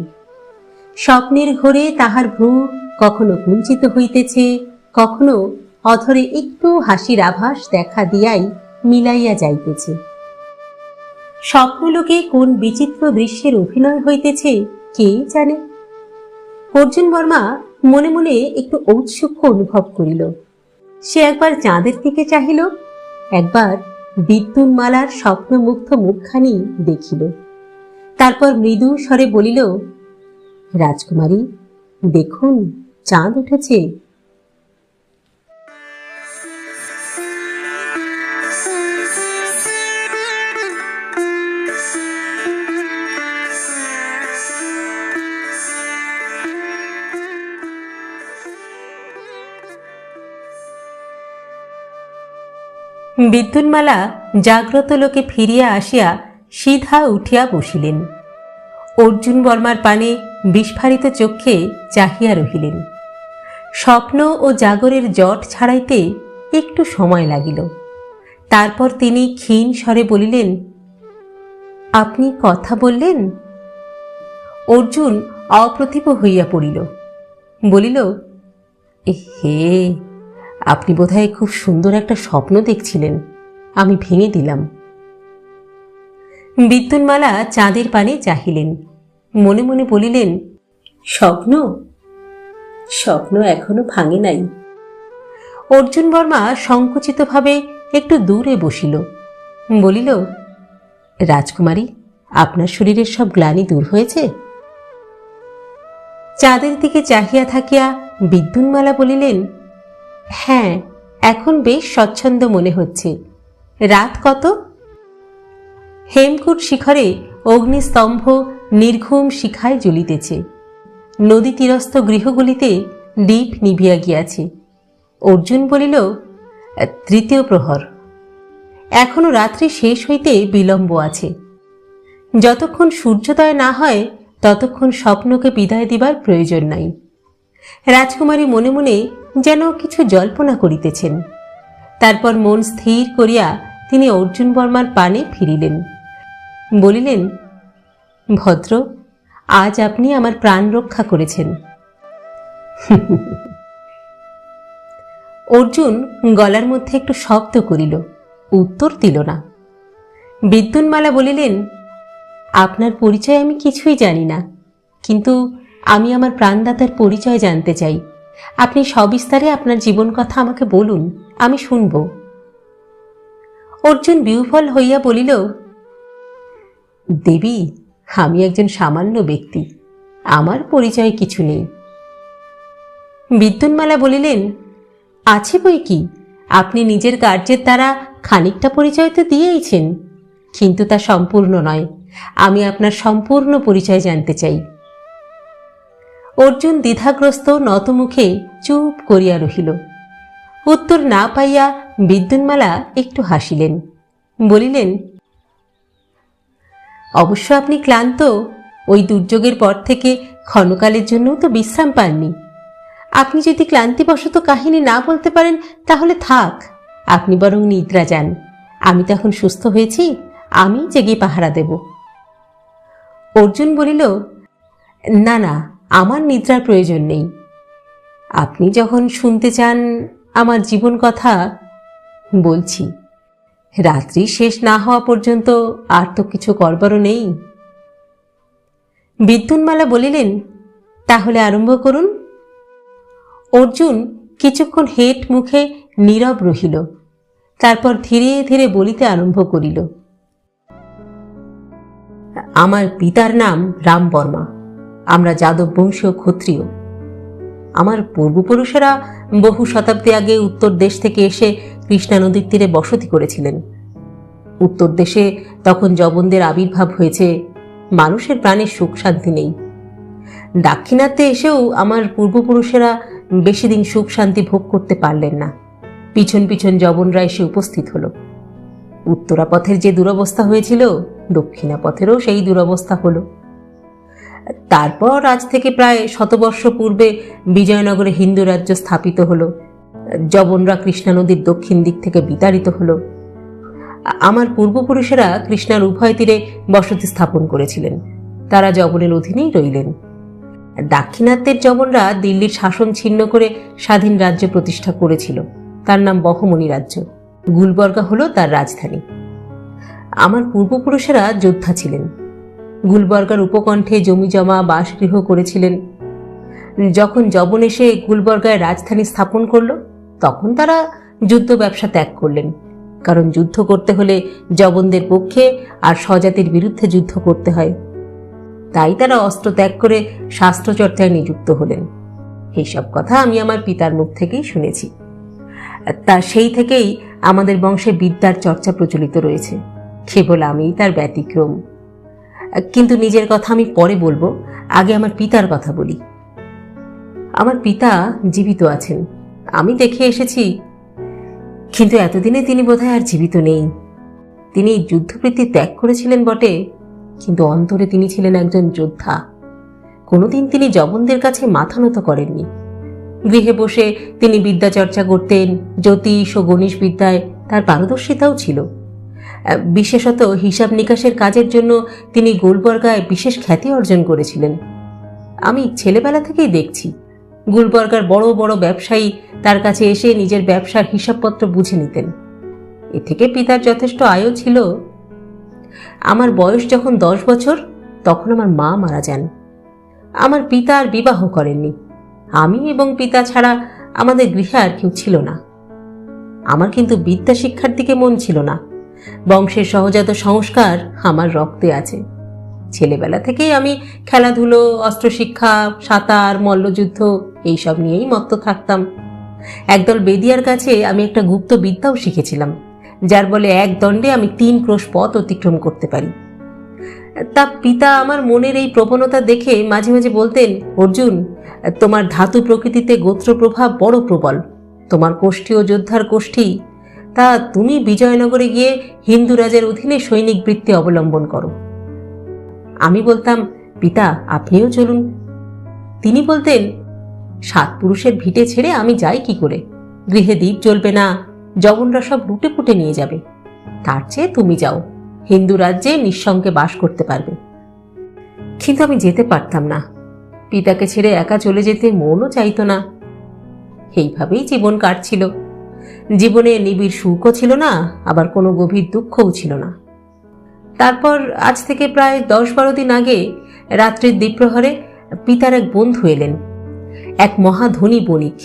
স্বপ্নের ঘোরে তাহার ভ্রু কখনো কুঞ্চিত হইতেছে, কখনো অধরে একটু হাসির আভাস দেখা দিয়াই মিলাইয়া যাইতেছে। স্বপ্নলোকে কোন বিচিত্র দৃশ্যের অভিনয় হইতেছে কে জানে। অর্জুন বর্মা মনে মনে একটু ঔৎসুক্য অনুভব করিল। সে একবার চাঁদের দিকে চাহিল, একবার বিদ্যুন্মালার স্বপ্নমুগ্ধ মুখখানি দেখিল। তারপর মৃদু স্বরে বলিল, রাজকুমারী, দেখুন, চাঁদ উঠেছে। বিদ্যুন্মালা জাগ্রত লোকে ফিরিয়া আসিয়া সিধা উঠিয়া বসিলেন। অর্জুন বর্মার পানে বিস্ফারিত চক্ষে চাহিয়া রহিলেন। স্বপ্ন ও জাগরের জট ছাড়াইতে একটু সময় লাগিল। তারপর তিনি ক্ষীণ স্বরে বলিলেন, আপনি কথা বললেন? অর্জুন অপ্রতিভ হইয়া পড়িল। বলিল, হে, আপনি বোধহয় খুব সুন্দর একটা স্বপ্ন দেখছিলেন, আমি ভেঙে দিলাম। বিদ্যুন্মালা চাঁদের পানে চাহিলেন, মনে মনে বলিলেন, স্বপ্ন স্বপ্ন এখনো ভাঙে নাই। অর্জুন বর্মা সংকুচিতভাবে একটু দূরে বসিল। বলিল, রাজকুমারী, আপনার শরীরের সব গ্লানি দূর হয়েছে? চাঁদের দিকে চাহিয়া থাকিয়া বিদ্যুন্মালা বলিলেন, হ্যাঁ, এখন বেশ স্বচ্ছন্দ মনে হচ্ছে। রাত কত? হেমকূট শিখরে অগ্নিস্তম্ভ নির্ঘুম শিখায় জ্বলিতেছে। নদী তীরস্থ গৃহগুলিতে দীপ নিভিয়া গিয়াছে। অর্জুন বলিল, তৃতীয় প্রহর। এখনো রাত্রি শেষ হইতে বিলম্ব আছে। যতক্ষণ সূর্যোদয় না হয় ততক্ষণ স্বপ্নকে বিদায় দিবার প্রয়োজন নাই। রাজকুমারী মনে মনে যেন কিছু জল্পনা করিতেছেন। তারপর মন স্থির করিয়া তিনি অর্জুন বর্মার পানে ফিরিলেন। বলিলেন, ভদ্র, আজ আপনি আমার প্রাণ রক্ষা করেছেন। অর্জুন গলার মধ্যে একটু শব্দ করিল, উত্তর দিল না। বিদ্যুন্মালা বলিলেন, আপনার পরিচয় আমি কিছুই জানি না, কিন্তু আমি আমার প্রাণদাতার পরিচয় জানতে চাই। আপনি সবিস্তারে আপনার জীবন কথা আমাকে বলুন, আমি শুনব। অর্জুন বিহ্বল হইয়া বলিল, দেবী, আমি একজন সামান্য ব্যক্তি, আমার পরিচয় কিছু নেই। বিদ্যুন্মালা বলিলেন, আছে বই কি, আপনি নিজের কার্যের দ্বারা খানিকটা পরিচয় তো দিয়েইছেন, কিন্তু তা সম্পূর্ণ নয়। আমি আপনার সম্পূর্ণ পরিচয় জানতে চাই। অর্জুন দ্বিধাগ্রস্ত নতমুখে চুপ করিয়া রহিল। উত্তর না পাইয়া বিদ্যুন্মালা একটু হাসিলেন। বলিলেন, অবশ্য আপনি ক্লান্ত, ওই দুর্যোগের পর থেকে ক্ষণকালের জন্যও তো বিশ্রাম পাননি। আপনি যদি ক্লান্তিবশত কাহিনী না বলতে পারেন তাহলে থাক, আপনি বরং নিদ্রা যান। আমি তখন সুস্থ হয়েছি, আমি জেগে পাহারা দেব। অর্জুন বলিল, না না, আমার নিদ্রার প্রয়োজন নেই। আপনি যখন শুনতে চান আমার জীবন কথা, বলছি। রাত্রি শেষ না হওয়া পর্যন্ত আর তো কিছু করবারও নেই। বিদ্যুন্মালা বলিলেন, তাহলে আরম্ভ করুন। অর্জুন কিছুক্ষণ হেঁট মুখে নীরব রহিল। তারপর ধীরে ধীরে বলিতে আরম্ভ করিল, আমার পিতার নাম রাম বর্মা। আমরা যাদব বংশীয় ক্ষত্রিয়। আমার পূর্বপুরুষেরা বহু শতাব্দী আগে উত্তর দেশ থেকে এসে কৃষ্ণা নদীর তীরে বসতি করেছিলেন। উত্তর দেশে তখন যবনদের আবির্ভাব হয়েছে, মানুষের প্রাণে সুখ শান্তি নেই। দাক্ষিণাত্যে এসেও আমার পূর্বপুরুষেরা বেশি দিন সুখ শান্তি ভোগ করতে পারলেন না। পিছন পিছন যবনরা এসে উপস্থিত হল। উত্তরা পথের যে দুরবস্থা হয়েছিল, দক্ষিণা পথেরও সেই দুরবস্থা হলো। তারপর আজ থেকে প্রায় শতবর্ষ পূর্বে বিজয়নগরে হিন্দু রাজ্য স্থাপিত হলো। যবনরা কৃষ্ণা নদীর দক্ষিণ দিক থেকে বিতাড়িত হলো। আমার পূর্বপুরুষেরা কৃষ্ণার উভয় তীরে বসতি স্থাপন করেছিলেন। তারা যবনের অধীনেই রইলেন। দাক্ষিণাত্যের যবনরা দিল্লির শাসন ছিন্ন করে স্বাধীন রাজ্য প্রতিষ্ঠা করেছিল। তার নাম বহমনি রাজ্য। গুলবর্গা হলো তার রাজধানী। আমার পূর্বপুরুষেরা যোদ্ধা ছিলেন। গুলবর্গার উপকণ্ঠে জমি জমা বাসগৃহ করেছিলেন। যখন যবন এসে গুলবর্গায় রাজধানী স্থাপন করল, তখন তারা যুদ্ধ ব্যবসা ত্যাগ করলেন। কারণ যুদ্ধ করতে হলে যবনদের পক্ষে আর স্বজাতির বিরুদ্ধে যুদ্ধ করতে হয়। তাই তারা অস্ত্র ত্যাগ করে শাস্ত্রচর্চায় নিযুক্ত হলেন। এইসব কথা আমি আমার পিতার মুখ থেকেই শুনেছি। তা সেই থেকেই আমাদের বংশে বিদ্যার চর্চা প্রচলিত রয়েছে। কেবল আমিই তার ব্যতিক্রম। কিন্তু নিজের কথা আমি পরে বলবো, আগে আমার পিতার কথা বলি। আমার পিতা জীবিত আছেন। আমি দেখে এসেছি কিন্তু এতদিনে তিনি বোধহয় আর জীবিত নেই। তিনি যুদ্ধবৃত্তি ত্যাগ করেছিলেন বটে, কিন্তু অন্তরে তিনি ছিলেন একজন যোদ্ধা। কোনোদিন তিনি জবনদের কাছে মাথা নত করেননি। গৃহে বসে তিনি বিদ্যাচর্চা করতেন, জ্যোতিষ ও গণিত বিদ্যায় তার পারদর্শিতাও ছিল। বিশেষত হিসাব নিকাশের কাজের জন্য তিনি গুলবর্গায় বিশেষ খ্যাতি অর্জন করেছিলেন। আমি ছেলেবেলা থেকেই দেখছি গুলবর্গার বড় বড় ব্যবসায়ী তার কাছে এসে নিজের ব্যবসার হিসাবপত্র বুঝে নিতেন। এ থেকে পিতার যথেষ্ট আয়ও ছিল। আমার বয়স যখন 10 বছর, তখন আমার মা মারা যান। আমার পিতা আর বিবাহ করেননি। আমি এবং পিতা ছাড়া আমাদের গৃহে আর কেউ ছিল না। আমার কিন্তু বিদ্যা শিক্ষার দিকে মন ছিল না। বংশের সহজাত সংস্কার আমার রক্তে আছে। ছেলেবেলা থেকেই আমি খেলাধুলো, অস্ত্রশিক্ষা, সাঁতার, মল্লযুদ্ধ এইসব নিয়েই মত্ত থাকতাম। একদল বেদিয়ার কাছে আমি একটা গুপ্ত বিদ্যাও শিখেছিলাম, যার বলে এক দণ্ডে আমি 3 ক্রোশ পথ অতিক্রম করতে পারি। তা পিতা আমার মনের এই প্রবণতা দেখে মাঝে মাঝে বলতেন, অর্জুন, তোমার ধাতু প্রকৃতিতে গোত্র প্রভাব বড় প্রবল। তোমার কোষ্ঠী ও যোদ্ধার কোষ্ঠী, তা তুমি বিজয়নগরে গিয়ে হিন্দু রাজের অধীনে সৈনিক বৃত্তি অবলম্বন করো। আমি বলতাম, পিতা আপনিও চলুন। তিনি বলতেন, 7 পুরুষের ভিটে ছেড়ে আমি যাই কি করে? গৃহে দীপ জ্বলবে না, জবনরা সব লুটে পুটে নিয়ে যাবে। তার চেয়ে তুমি যাও, হিন্দু রাজ্যে নিঃসঙ্গে বাস করতে পারবে। কিন্তু আমি যেতে পারতাম না। পিতাকে ছেড়ে একা চলে যেতে মনও চাইতো না। এইভাবেই জীবন কাটছিল। জীবনে নিবিড় সুখও ছিল না, আবার কোনো গভীর দুঃখও ছিল না। তারপর আজ থেকে প্রায় 10-12 দিন আগে রাত্রির দ্বিপ্রহরে পিতার এক বন্ধু এলেন। এক মহাধনী বণিক।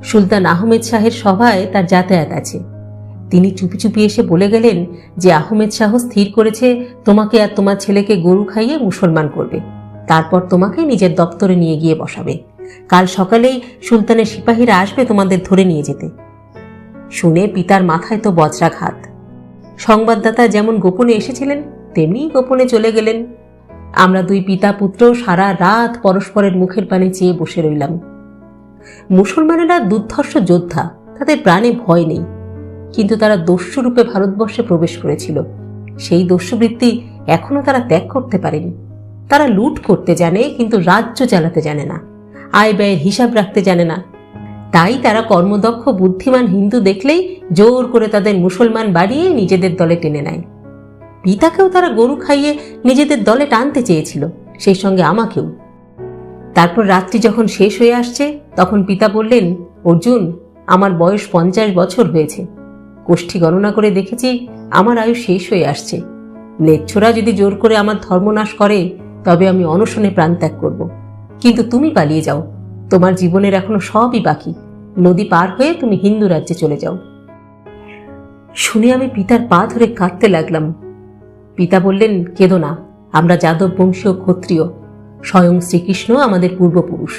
সুলতান আহমেদ শাহের সভায় তার যাতায়াত আছে। তিনি চুপি চুপি এসে বলে গেলেন যে আহমেদ শাহ স্থির করেছে তোমাকে আর তোমার ছেলেকে গরু খাইয়ে মুসলমান করবে, তারপর তোমাকে নিজের দপ্তরে নিয়ে গিয়ে বসাবে। কাল সকালেই সুলতানের সিপাহীরা আসবে তোমাদের ধরে নিয়ে যেতে। শুনে পিতার মাথায় তো বজ্রাঘাত। সংবাদদাতা যেমন গোপনে এসেছিলেন, তেমনি গোপনে চলে গেলেন। আমরা 2 পিতা পুত্র সারা রাত পরস্পরের মুখের পানে চেয়ে বসে রইলাম। মুসলমানেরা দুর্ধর্ষ যোদ্ধা, তাদের প্রাণে ভয় নেই, কিন্তু তারা দস্যু রূপে ভারতবর্ষে প্রবেশ করেছিল। সেই দস্যুবৃত্তি এখনো তারা ত্যাগ করতে পারেনি। তারা লুট করতে জানে, কিন্তু রাজ্য চালাতে জানে না, আয় ব্যয়ের হিসাব রাখতে জানে না। তাই তারা কর্মদক্ষ বুদ্ধিমান হিন্দু দেখলেই জোর করে তাদের মুসলমান বাড়িয়ে নিজেদের দলে টেনে নেয়। পিতাকেও তারা গরু খাইয়ে নিজেদের দলে টানতে চেয়েছিল, সেই সঙ্গে আমাকেও। তারপর রাত্রি যখন শেষ হয়ে আসছে, তখন পিতা বললেন, অর্জুন, আমার বয়স 50 বছর হয়েছে। কোষ্ঠী গণনা করে দেখেছি আমার আয়ু শেষ হয়ে আসছে। ম্লেচ্ছরা যদি জোর করে আমার ধর্মনাশ করে, তবে আমি অনশনে প্রাণত্যাগ করব। কিন্তু তুমি পালিয়ে যাও, তোমার জীবনের এখনো সবই বাকি। নদী পার হয়ে তুমি হিন্দু রাজ্যে চলে যাও। শুনে আমি পিতার পা ধরে কাঁদতে লাগলাম। পিতা বললেন, কেঁদো না, আমরা যাদব বংশীয় ক্ষত্রিয়, স্বয়ং শ্রীকৃষ্ণ আমাদের পূর্বপুরুষ।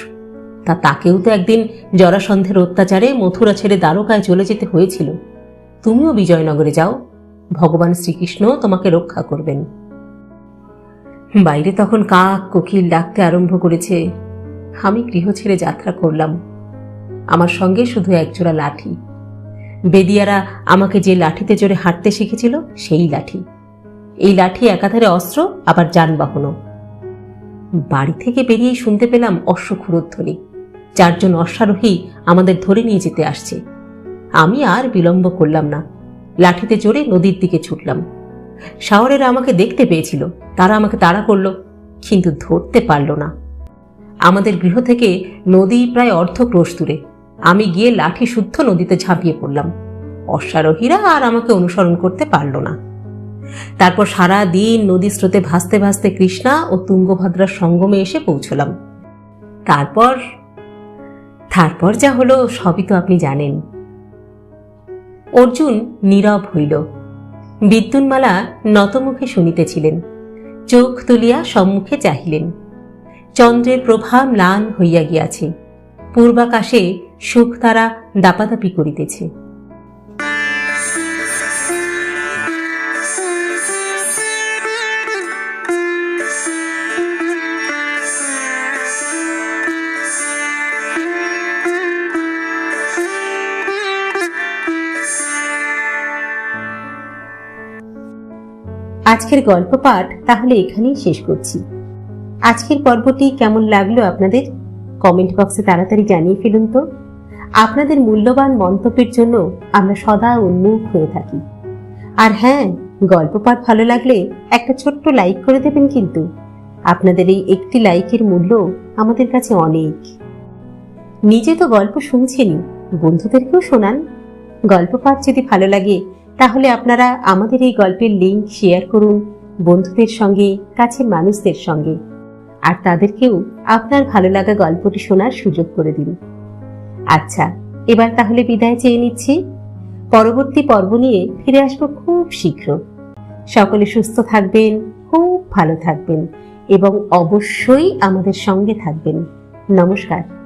তাকেও তো একদিন জরাসন্ধের অত্যাচারে মথুরা ছেড়ে দ্বারকায় চলে যেতে হয়েছিল। তুমিও বিজয়নগরে যাও, ভগবান শ্রীকৃষ্ণ তোমাকে রক্ষা করবেন। বাইরে তখন কাক কোকিল ডাকতে আরম্ভ করেছে। আমি গৃহ ছেড়ে যাত্রা করলাম। আমার সঙ্গে শুধু একজোড়া লাঠি। বেদিয়ারা আমাকে যে লাঠিতে চড়ে হাঁটতে শিখেছিল, সেই লাঠি। এই লাঠি একাধারে অস্ত্র, আবার যানবাহনও। বাড়ি থেকে বেরিয়েই শুনতে পেলাম অশ্বক্ষুরধ্বনি। 4 জন অশ্বারোহী আমাদের ধরে নিয়ে যেতে আসছে। আমি আর বিলম্ব করলাম না, লাঠিতে চড়ে নদীর দিকে ছুটলাম। শাওরেরা আমাকে দেখতে পেয়েছিল, তারা আমাকে তাড়া করল, কিন্তু ধরতে পারল না। আমাদের গৃহ থেকে নদী প্রায় 1/2 ক্রোশ দূরে। আমি গিয়ে লাঠি শুদ্ধ নদীতে ঝাঁপিয়ে পড়লাম। অশ্বারোহীরা আর আমাকে অনুসরণ করতে পারল না। তারপর সারা দিন নদী স্রোতে ভাসতে ভাসতে কৃষ্ণা ও তুঙ্গভদ্রার সঙ্গমে এসে পৌঁছলাম। তারপর যা হলো সবই তো আপনি জানেন। অর্জুন নীরব হইল। বিদ্যুন্মালা নতমুখে শুনিতেছিলেন, চোখ তুলিয়া সম্মুখে চাহিলেন। চন্দ্রের প্রভা ম্লান হইয়া গিয়াছে, পূর্বাকাশে সুখ তারা দাপাদাপি করিতেছে। আজকের গল্প পাঠ তাহলে এখানেই শেষ করছি। আজকের পর্বটি কেমন লাগলো আপনাদের কমেন্ট বক্সে তাড়াতাড়ি জানিয়ে ফেলুন তো। আপনাদের মূল্যবান মন্তব্যের জন্য আমরা সদা উন্মুখ হয়ে থাকি। আর হ্যাঁ, গল্প পাঠ ভালো লাগলে একটা ছোট্ট লাইক করে দেবেন কিন্তু। আপনাদের এই একটি লাইকের মূল্য আমাদের কাছে অনেক। নিজে তো গল্প শুনছেনই, বন্ধুদেরকেও শোনান। গল্প পাঠ যদি ভালো লাগে তাহলে আপনারা আমাদের এই গল্পের লিংক শেয়ার করুন বন্ধুদের সঙ্গে, কাছের মানুষদের সঙ্গে, আর তাদেরকেও আপনার ভালো লাগা গল্পটি শোনার সুযোগ করে দিন। আচ্ছা, এবার তাহলে বিদায় চেয়ে নিচ্ছি। পরবর্তী পর্ব নিয়ে ফিরে আসবো খুব শীঘ্র। সকলে সুস্থ থাকবেন, খুব ভালো থাকবেন এবং অবশ্যই আমাদের সঙ্গে থাকবেন। নমস্কার।